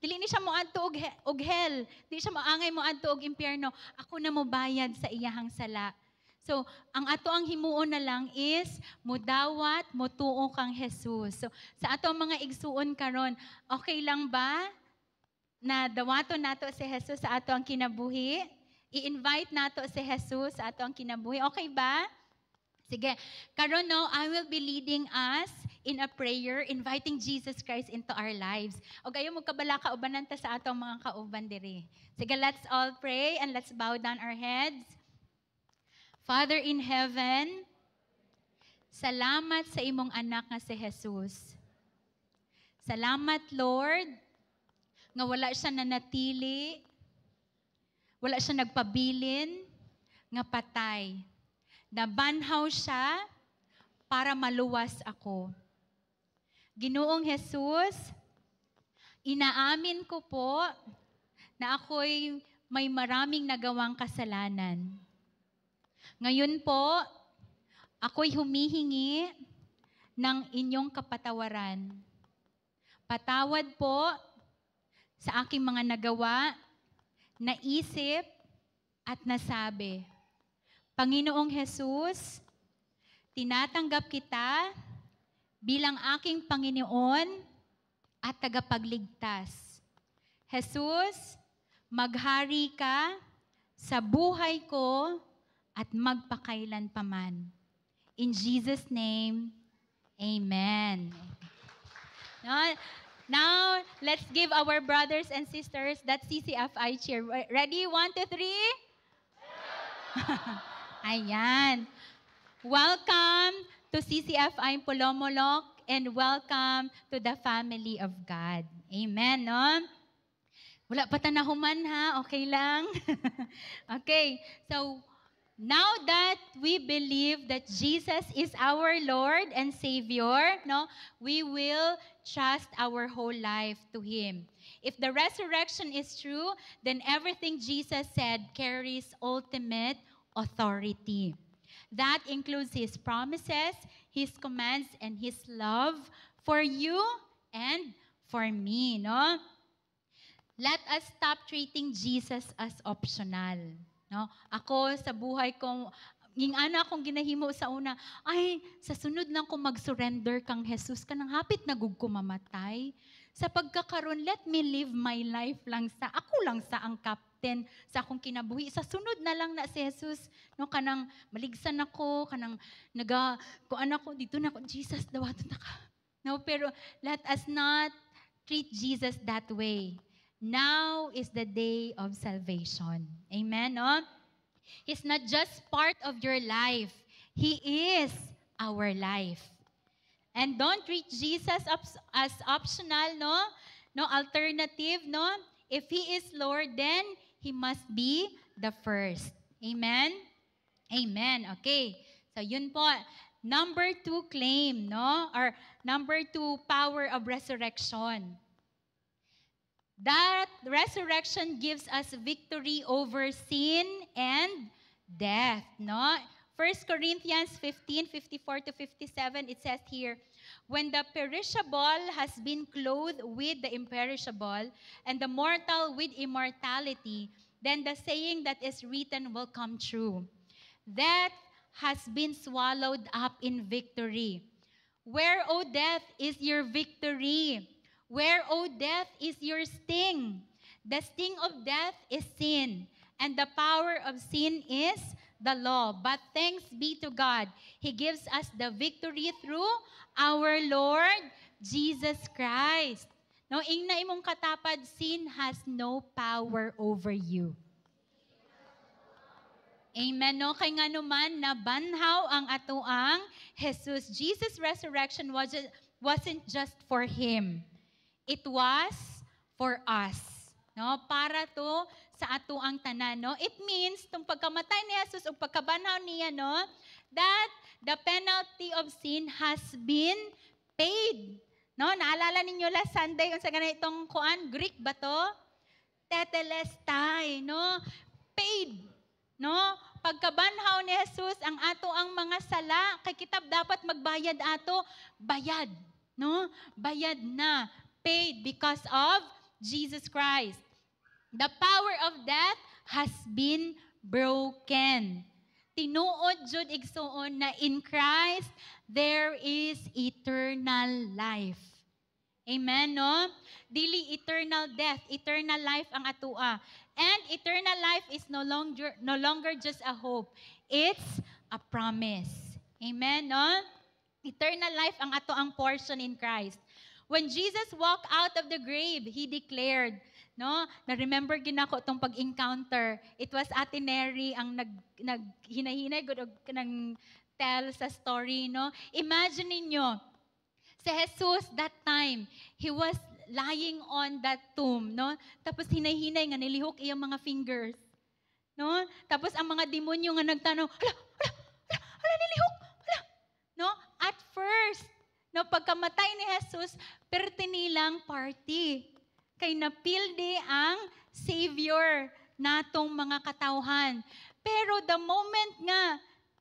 Dili ni siya moadto og hell. Dili siya moangay moadto og impyerno. Ako na mo bayad sa iyahang sala. So, ang ato ang himuon na lang is mudawat, motuo kang Jesus. So, sa ato mga igsuon karon, okay lang ba na dawaton nato si Jesus sa ato ang kinabuhi? I-invite nato si Jesus sa ato ang kinabuhi. Okay ba? Sige. Karon no, I will be leading us in a prayer, inviting Jesus Christ into our lives. O gayo mo kabala kaubanan ta sa atong mga kauban diri. Sige, let's all pray and let's bow down our heads. Father in heaven, salamat sa imong anak nga si Jesus. Salamat, Lord, nga wala siya nanatili, wala siya nagpabilin, nga patay. Nabanhaw siya para maluwas ako. Ginoong Jesus, inaamin ko po na ako'y may maraming nagawang kasalanan. Ngayon po, ako'y humihingi ng inyong kapatawaran. Patawad po sa aking mga nagawa, naisip at nasabi. Panginoong Jesus, tinatanggap kita bilang aking Panginoon at tagapagligtas. Jesus, maghari ka sa buhay ko at magpakailan paman. In Jesus' name, amen. Now, let's give our brothers and sisters that CCFI cheer. Ready? 1, 2, 3? Ayan. Welcome to CCFI Polomolok and welcome to the family of God. Amen, no? Wala pa tanahuman ha? Okay lang? Okay, so now that we believe that Jesus is our Lord and Savior, no, we will trust our whole life to Him. If the resurrection is true, then everything Jesus said carries ultimate authority. That includes His promises, His commands, and His love for you and for me, no? Let us stop treating Jesus as optional. No? Ako sa buhay ko, yung ana akong ginahimo sa una, ay, sa sunod lang ko mag-surrender kang Jesus, kanang hapit na gug ko mamatay. Sa pagkakaroon, let me live my life lang sa, ako lang sa ang captain sa akong kinabuhi. Sa sunod na lang na si Jesus, no, kanang maligsan ako, kanang kuan ako, dito na ako, Jesus, dawaton na ka. No, pero let us not treat Jesus that way. Now is the day of salvation. Amen, no? He's not just part of your life. He is our life. And don't treat Jesus as optional, no? No alternative, no? If He is Lord, then He must be the first. Amen? Amen. Okay. So yun po. Number 2 claim, no? Or number 2, power of resurrection. That resurrection gives us victory over sin and death, no? 1 Corinthians 15:54-57, it says here, when the perishable has been clothed with the imperishable, and the mortal with immortality, then the saying that is written will come true. Death has been swallowed up in victory. Where, O death, is your victory? Where, O death, is your sting? The sting of death is sin, and the power of sin is the law. But thanks be to God, He gives us the victory through our Lord Jesus Christ. No, ingna imong katapad, sin has no power over you. Amen, no? Kay nga naman, nabanhaw ang atoang Jesus. Jesus' resurrection wasn't just for Him. It was for us. No? Para to sa atoang tanan. No? It means, itong pagkamatay ni Jesus o pagkabanhaw niya, no? That the penalty of sin has been paid. No? Naalala ninyo last Sunday, kung sa ganitong kuan, Greek ba to? Tetelestai, no? Paid. No? Pagkabanhaw ni Jesus ang ato ang mga sala, kay kitab dapat magbayad ato, bayad. No? Bayad na. Paid because of Jesus Christ. The power of death has been broken. Tinuod jud igsuon na in Christ there is eternal life. Amen, no? Dili eternal death, eternal life ang atua. And eternal life is no longer just a hope. It's a promise. Amen, no? Eternal life ang ato ang portion in Christ. When Jesus walked out of the grave, He declared, no? Na-remember ginako itong pag-encounter. It was Ate Neri ang hinahinay gud og nang tell sa story, no? Imagine ninyo, si Jesus that time, He was lying on that tomb, no? Tapos hinay-hinay nga nilihok iyang mga fingers. No? Tapos ang mga demonyo nga nagtanong, hala, nilihok, hala. No? At first, no, pagkamatay ni Jesus, pertinilang party. Kay napildi ang Savior natong mga katawhan. Pero the moment nga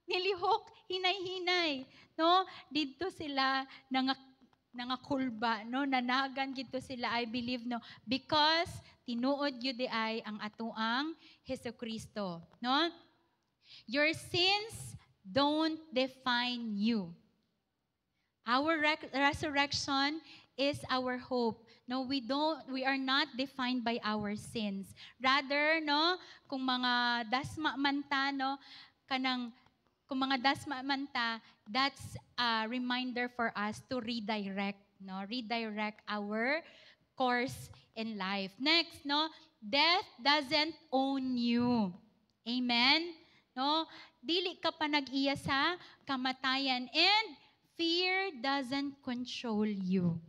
nilihok, hinay-hinay, no? Dito sila nangakulba, no? Nanagan gito sila, I believe, no? Because tinuod yun di ay ang atuang Jesucristo, no? Your sins don't define you. Our resurrection is our hope. No, we are not defined by our sins. Rather, no, kung mga dasma manta, no, kung mga dasma manta, that's a reminder for us to redirect, no? Redirect our course in life. Next, no? Death doesn't own you. Amen? No? Dili ka pa nag-iya sa kamatayan. And fear doesn't control you.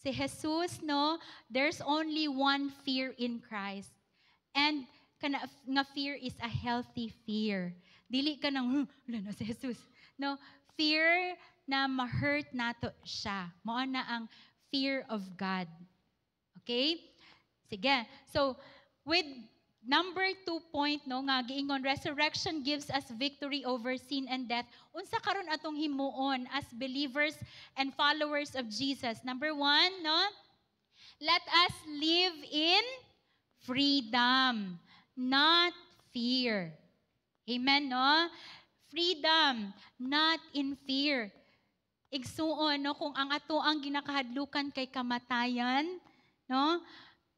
Si Jesus, no? There's only one fear in Christ. And nga fear is a healthy fear. Dili ka nang, wala na si Jesus. No, fear na ma-hurt nato siya. Mao na ang fear of God. Okay? Sige. So, with number 2 point, no, nga giingon, resurrection gives us victory over sin and death. Unsa karon atong himuon as believers and followers of Jesus? Number 1, no? Let us live in freedom, not fear. Amen, no? Freedom, not in fear. Igsuon, no, kung ang ato ang ginakahadlukan kay kamatayan, no,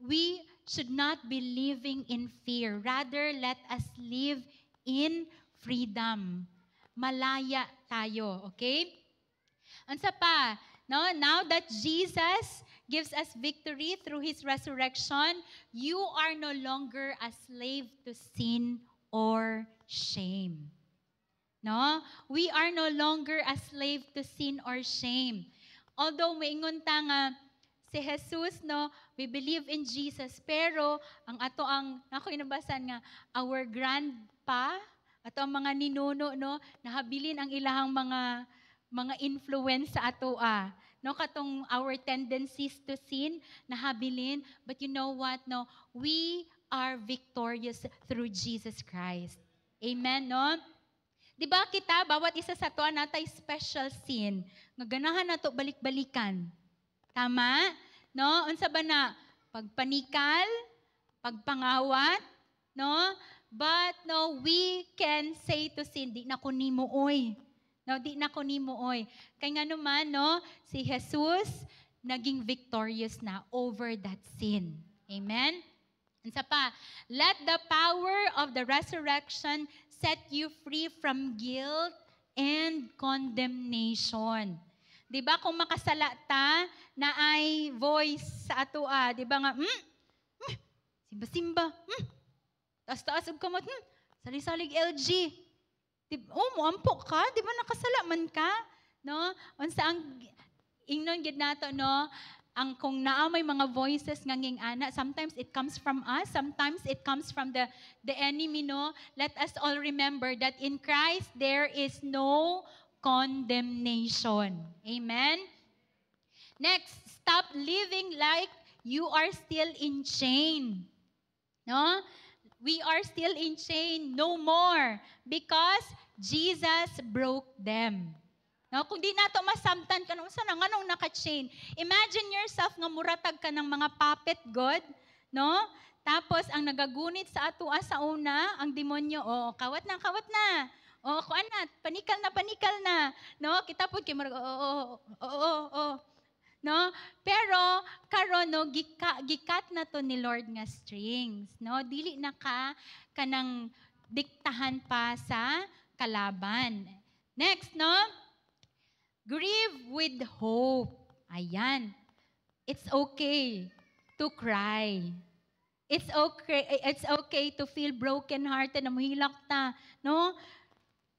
we should not be living in fear. Rather, let us live in freedom. Malaya tayo, okay? Unsa pa, no? Now that Jesus gives us victory through His resurrection, you are no longer a slave to sin or shame. No? We are no longer a slave to sin or shame. Although maingon ta nga si Jesus, no, we believe in Jesus, pero ang ato ang nako inabasan nga our grandpa ato ang mga ninuno, no, nahabilin ang ilahang mga influence sa ato no, katong our tendencies to sin nahabilin, but you know what, no, we are victorious through Jesus Christ. Amen, no? Di ba kita, bawat isa sa tuwa natay special sin, nga ganahan nato balik-balikan. Tama? No? Unsa ba na? Pagpanikal, pagpangawat, no? But no, we can say to sin, di na ko nimo oy. No, di na ko nimo oy. Kay nga naman, no, si Jesus naging victorious na over that sin. Amen? Unsa pa? Let the power of the resurrection set you free from guilt and condemnation. Di ba kung makasala ta na ay voice sa atua, di ba nga, simba-simba, taas-taas og kamot, salig-salig LG. Muampo ka, di ba nakasala man ka? No? Unsa ang ingnon gid nato, no? Ang kung naa may mga voices nga nging ana, sometimes it comes from us, sometimes it comes from the enemy, no? Let us all remember that in Christ there is no condemnation. Amen? Next, stop living like you are still in chain. No? We are still in chain, no more, because Jesus broke them. No, kung di nato masamtan ka nung sana nganong naka-chain. Imagine yourself nga muratag ka ng mga puppet god, no? Tapos ang nagagunit sa atua sa una, ang demonyo, kawat na. Kuan na, panikal na. No, kita pud kay no? Pero karon no gikat na to ni Lord nga strings, no? Dili na kanang diktahan pa sa kalaban. Next, no? Grieve with hope. Ayan. It's okay to cry. It's okay to feel broken-hearted na muhilak ta, no?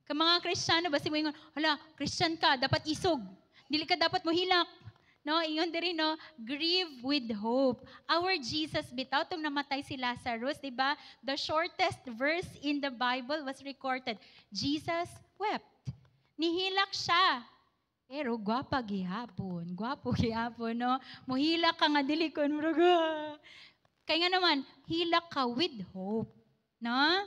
Ka mga Kristiyano basi mo ingon, hala, Christian ka, dapat isog. Dili ka dapat muhilak. No, ingon diri no, grieve with hope. Our Jesus bitaw tong namatay si Lazarus, di ba? The shortest verse in the Bible was recorded. Jesus wept. Nihilak siya. Pero gwapa gihapon, no? Muhilak ka nga dili kon muraga. Kaya nga naman, hilak ka with hope, no?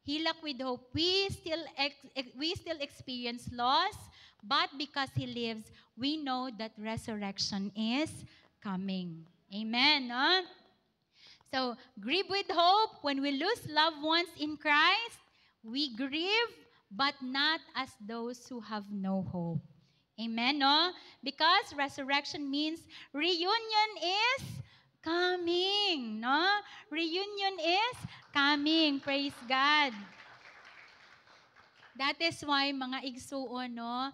Hilak with hope. We still experience loss, but because He lives, we know that resurrection is coming. Amen, no? So, grieve with hope. When we lose loved ones in Christ, we grieve, but not as those who have no hope. Amen, no? Because resurrection means reunion is coming, no? Reunion is coming. Praise God. That is why mga igsuon, no?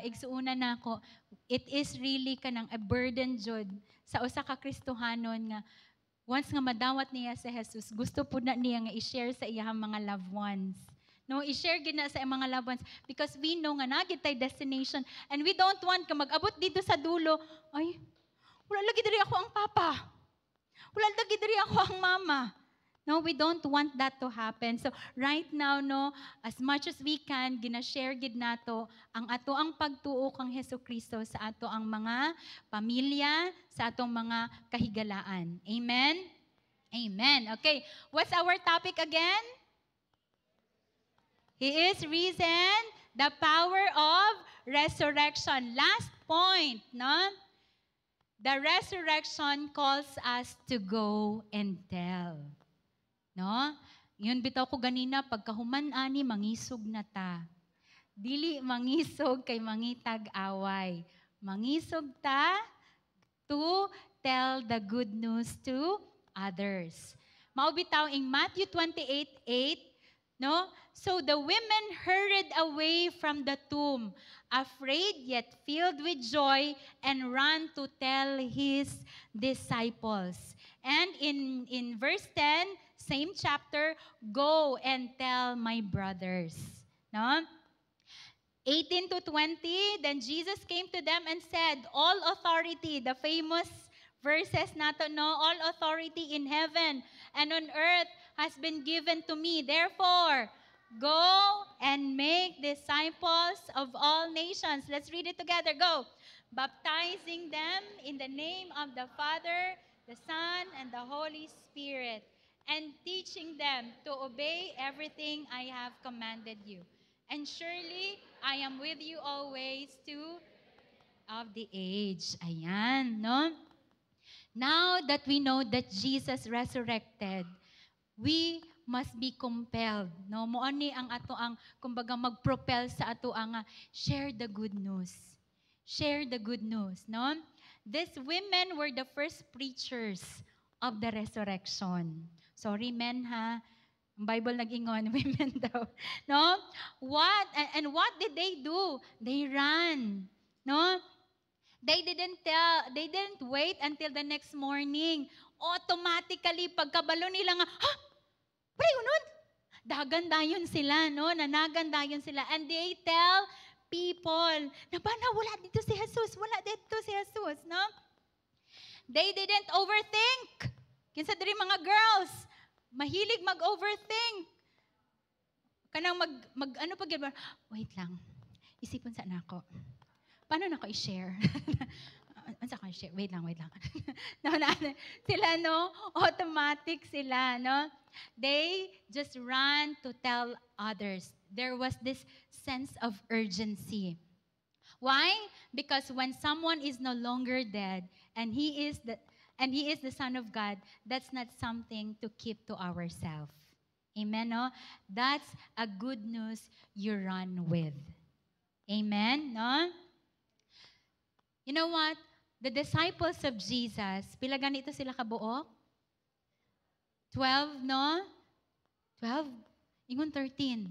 Igsuunan nako, it is really kanang a burden jud sa usa ka Kristohanon nga once nga madawat niya sa Jesus, gusto po na niya nga i-share sa iyang mga loved ones. No, i-share gid na sa mga loved ones because we know nga nagit tay destination and we don't want ka mag-abot dito sa dulo, ay, wala lagi diri ako ang papa. Wala lagi diri ako ang mama. No, we don't want that to happen. So right now, no, as much as we can, gina-share gid nato ang ato ang pagtuo kang Hesukristo sa ato ang mga pamilya, sa atong mga kahigalaan. Amen? Amen. Okay, what's our topic again? He is risen, the power of resurrection. Last point, no? The resurrection calls us to go and tell. No? Yun bitaw ko ganina, pagkahuman ani, mangisog na ta. Dili mangisog kay mangitag away. Mangisog ta to tell the good news to others. Mao bitaw in Matthew 28:8, no? So the women hurried away from the tomb, afraid yet filled with joy, and ran to tell his disciples. And in verse 10, same chapter, go and tell my brothers. No? 18 to 20, then Jesus came to them and said, all authority, the famous verses nato, no? All authority in heaven and on earth has been given to me. Therefore, go and make disciples of all nations. Let's read it together. Go. Baptizing them in the name of the Father, the Son, and the Holy Spirit, and teaching them to obey everything I have commanded you. And surely, I am with you always to of the age. Ayan, no? Now that we know that Jesus resurrected, we must be compelled, no? Moani ang ato ang kumbaga magpropel sa ato ang share the good news. Share the good news, no? These women were the first preachers of the resurrection. Sorry men ha. Ang Bible nag-ingon, women daw. No? What did they do? They ran. No? They didn't wait until the next morning. Automatically, pagkabalo nila nga, ha? Pray unod? Dagandayon sila, no? Nanagandayon sila. And they tell people, na wala dito si Jesus, wala dito si Jesus, no? They didn't overthink. Kinsa diri mga girls, mahilig mag-overthink. Kanang ano pag wait lang. Isipon sa nako. Paano nako i-share? Ansa ko i-share? Wait lang. Sila, no? Automatic sila, no? They just run to tell others. There was this sense of urgency. Why? Because when someone is no longer dead and he is the Son of God, that's not something to keep to ourselves. Amen, no? That's a good news you run with. Amen, no? You know what? The disciples of Jesus, pila ganito sila kabuok? 12, no? 12? Ingon 13.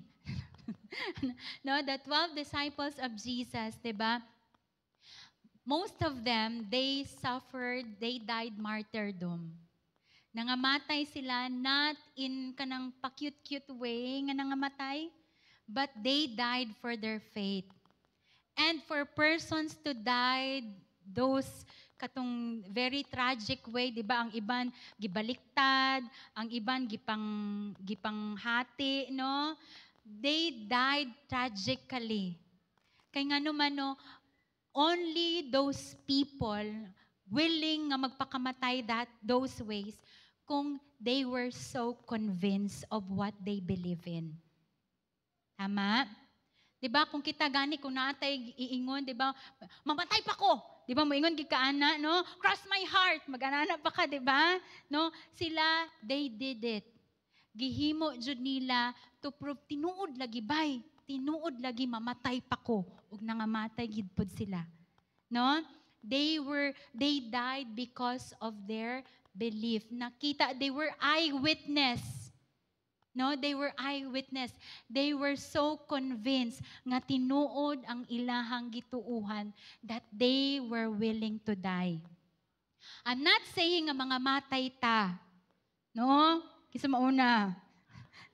No, the 12 disciples of Jesus, diba? Most of them, they died martyrdom. Nangamatay sila, not in kanang pa-cute-cute way nga nangamatay, but they died for their faith. And for persons to die those katong very tragic way, di ba? Ang iban gibaliktad, ang iban gipang hati, no? They died tragically. Kay ngano man no, only those people willing nga magpakamatay those ways kung they were so convinced of what they believe in. Tama? 'Di ba kung kita gani kung naatay iingon, 'di ba? Mamatay pa ko. 'Di ba moingon gid ka ana, no? Cross my heart, mag-anana pa ka, 'di ba? No? Sila they did it. Gihimo jud nila to prove tinuod lagi bay. Tinuod lagi mamatay pa ko ug nangamatay gid pod sila. No? They died because of their belief. Nakita, they were eyewitness. No, they were eyewitness. They were so convinced nga tinuod ang ilahang gituuhan that they were willing to die. I'm not saying nga mga matay ta. No? Kisa mauna.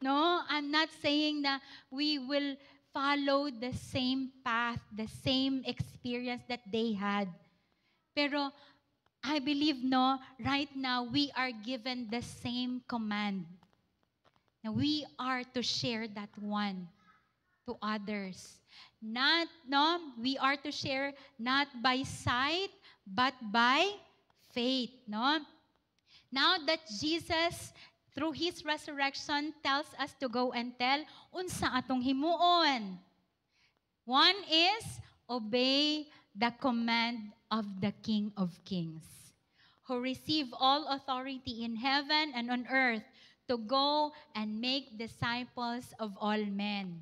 No, I'm not saying na we will follow the same path, the same experience that they had. Pero I believe, no, right now we are given the same command. Now we are to share that one to others. We are to share not by sight, but by faith, no? Now that Jesus, through His resurrection, tells us to go and tell, unsa atong himuon. One is, obey the command of the King of Kings, who received all authority in heaven and on earth to go and make disciples of all men.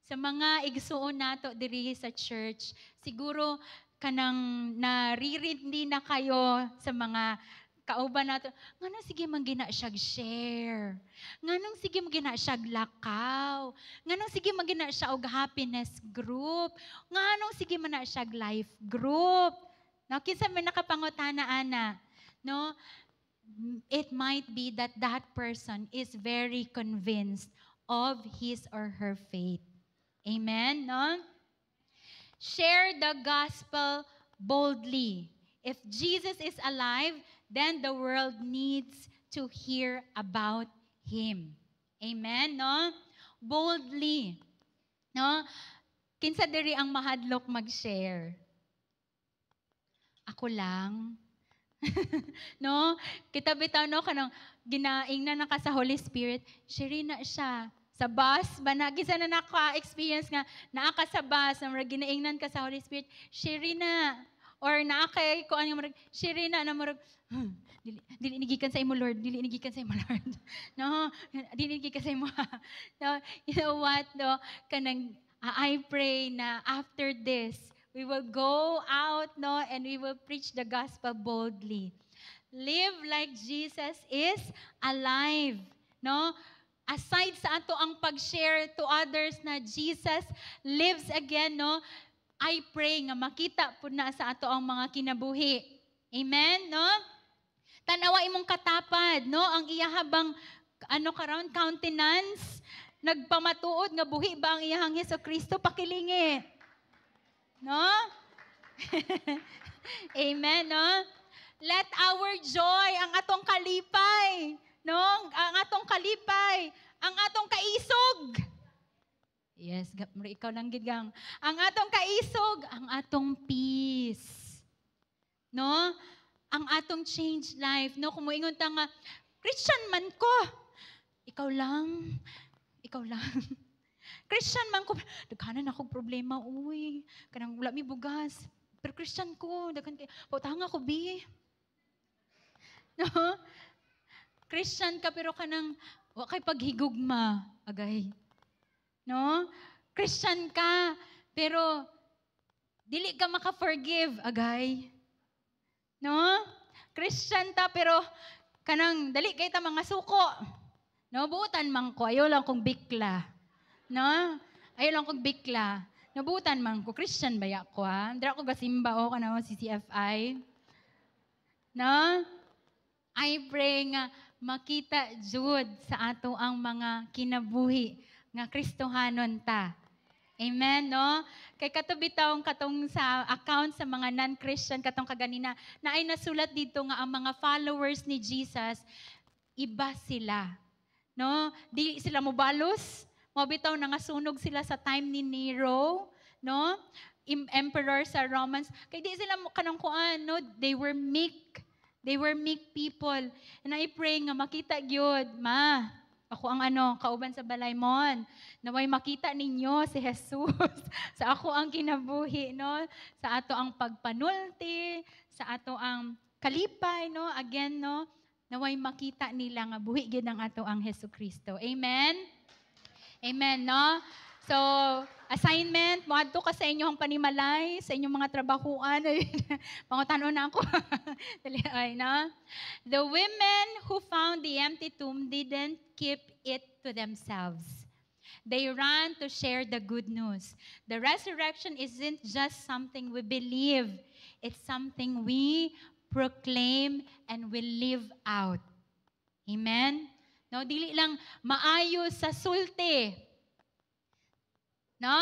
Sa mga igsuon nato diri sa church, siguro kanang naririndi na kayo sa mga kauban nato, nganong sige man gina siyag share, nganong sige man gina siyag lakaw, nganong sige man gina siya og happiness group, nganong sige man na siyag life group. No, kinsa man nakapangutana ana, no? It might be that that person is very convinced of his or her faith. Amen, no? Share the gospel boldly. If Jesus is alive, then the world needs to hear about Him. Amen, no? Boldly. No? Kinsa diri ang mahadlok mag-share? Ako lang. No? Kita bitaw no kanang ginaingnan na ka sa Holy Spirit, share na siya. Sa bus, ba na, gisa na naka-experience nga, naa ka sa bus, na ginaingnan ka sa Holy Spirit, share na. Or naakay ko ano marag share na marag dili nigikan sa imo Lord, dili nigikan sa imo Lord. No, dili nigikan sa imo. No, you know what? No, kanang I pray na after this we will go out, no, and we will preach the gospel boldly. Live like Jesus is alive, no? Aside sa ato ang pag-share to others na Jesus lives again, no? I pray nga makita po na sa ato ang mga kinabuhi. Amen, no? Tanawa imong katapad, no? Ang iyahabang karon countenance, nagpamatuod nga buhi ba ang iyahang Hesukristo, pakilingi. No? Amen, no? Let our joy, ang atong kalipay, no? Ang atong kalipay, ang atong kaisog. Yes, ikaw lang gigang. Ang atong kaisog, ang atong peace. No? Ang atong change life, no? Kung moingon ta nga Christian man ko. Ikaw lang. Christian man ko. Daghanan ako problema, uy. Kanang wala mi bugas. Pero Christian ko, daghan kay pautang ako bi. No? Christian ka pero kanang wa kay paghigugma, agay. No? Christian ka pero dili ka maka-forgive, agay. No? Christian ta pero kanang dali kay ta mga suko. No, buutan man ko, ayo lang kong bikla. No? Ayo lang kong bikla. Nabutan man ko, Christian ba ya ko ha? Dira ko gasimba o kana si CFI. No? I pray nga makita jud sa ato ang mga kinabuhi nga Kristohanon ta. Amen, no? Kay katubitaw katong sa account sa mga non-Christian katong kaganina na ay nasulat dito nga ang mga followers ni Jesus iba sila. No? Di sila mobalos, mabitaw na nga sunog sila sa time ni Nero, no? Emperor sa Romans. Kay di sila kanang kuan, no? They were meek. They were meek people. And I pray nga makita gyud, ma. Ako ang kauban sa Balaymon. Naway makita ninyo si Jesus sa ako ang kinabuhi, no? Sa ato ang pagpanulti, sa ato ang kalipay, no? Again, no? Naway makita nila nga buhi gyud ang ato ang Hesukristo. Amen. Amen, no? So, assignment, moadto ka sa inyong panimalay, sa inyong mga trabahuan. Pangutanon na ako. Dali, ay, no? The women who found the empty tomb didn't keep it to themselves. They ran to share the good news. The resurrection isn't just something we believe. It's something we proclaim and we live out. Amen? No, dili lang maayo sa sulti. No?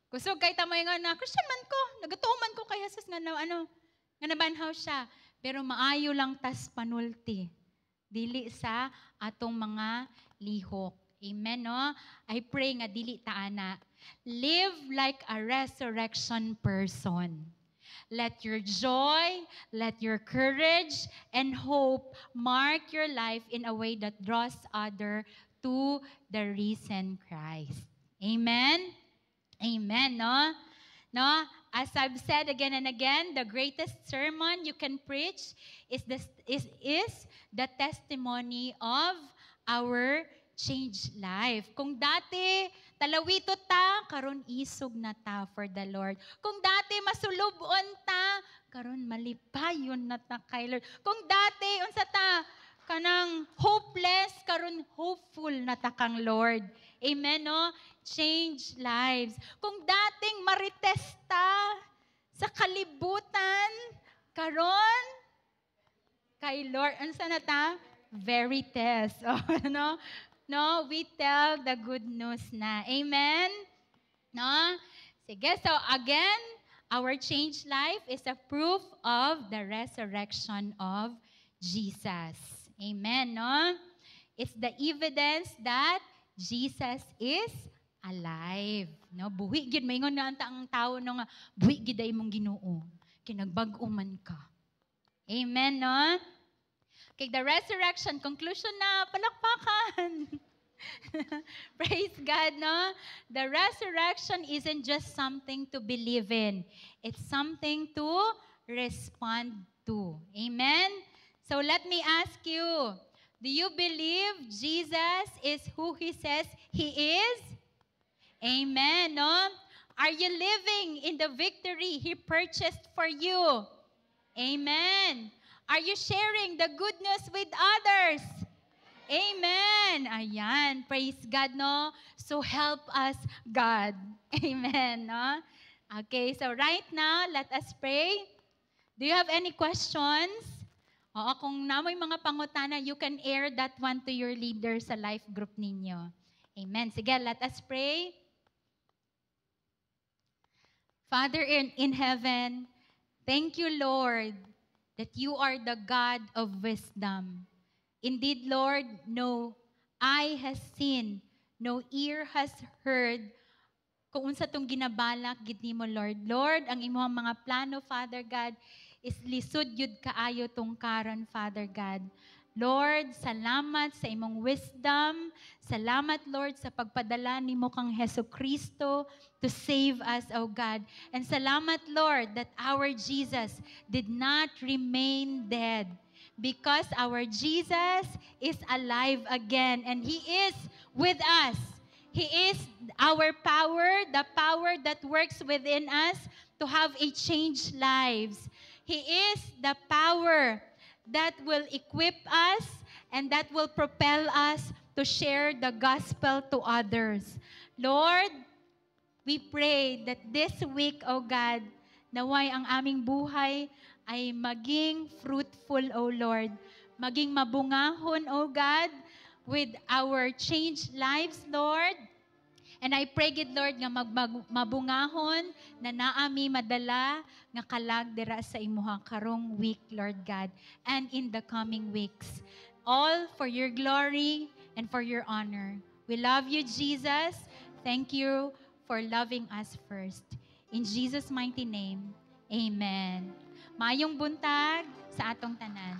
Kusog kay tamoy nga na Christian man ko, nagatuman ko kay Jesus nga nga nabanhaw siya. Pero maayo lang tas panulti. Dili sa atong mga lihok. Amen, no? I pray nga dili taana. Live like a resurrection person. Let your joy, let your courage, and hope mark your life in a way that draws others to the risen Christ. Amen? Amen, no? No? As I've said again and again, the greatest sermon you can preach is the testimony of our changed life. Kung dati talawito ta, karon isog na ta for the Lord. Kung dati masulubon ta, karon malipayon na ta kay Lord. Kung dati unsa ta kanang hopeless, karon hopeful na ta kang Lord. Amen, no? Change lives. Kung dating marites ta sa kalibutan, karon kay Lord unsa na ta? Veritas. Oh, no? No, we tell the good news na. Amen? No? Sige, so again, our changed life is a proof of the resurrection of Jesus. Amen, no? It's the evidence that Jesus is alive. No, buhi gid maingon nga ang tao no nga buhi gid ay mong Ginoo. Kinagbag-o man ka. Amen, no? Okay, the resurrection, conclusion na, palakpakan. Praise God, no? The resurrection isn't just something to believe in. It's something to respond to. Amen? So let me ask you, do you believe Jesus is who He says He is? Amen, no? Are you living in the victory He purchased for you? Amen. Are you sharing the good news with others? Amen. Ayan. Praise God, no? So help us, God. Amen, no? Okay, so right now, let us pray. Do you have any questions? Oo, kung namoy mga pangutana, you can air that one to your leader sa life group ninyo. Amen. Sige, let us pray. Father in heaven, thank you, Lord, that you are the God of wisdom. Indeed, Lord, no eye has seen, no ear has heard, kung unsa tong ginabalak gid nimo, Lord. Lord, ang imong mga plano, Father God, is lisod yud kaayo tong karon, Father God. Lord, salamat sa imong wisdom. Salamat, Lord, sa pagpadala nimo kang Hesukristo to save us, O God. And salamat, Lord, that our Jesus did not remain dead, because our Jesus is alive again and He is with us. He is our power, the power that works within us to have a changed lives. He is the power that will equip us and that will propel us to share the gospel to others. Lord, we pray that this week, O God, naway ang aming buhay ay maging fruitful, O Lord. Maging mabungahon, O God, with our changed lives, Lord. And I pray, gid Lord, nga mabungahon na naami madala nga kalag dira sa imuha karong week, Lord God, and in the coming weeks. All for your glory and for your honor. We love you, Jesus. Thank you for loving us first. In Jesus' mighty name, amen. Mayong buntag sa atong tanan.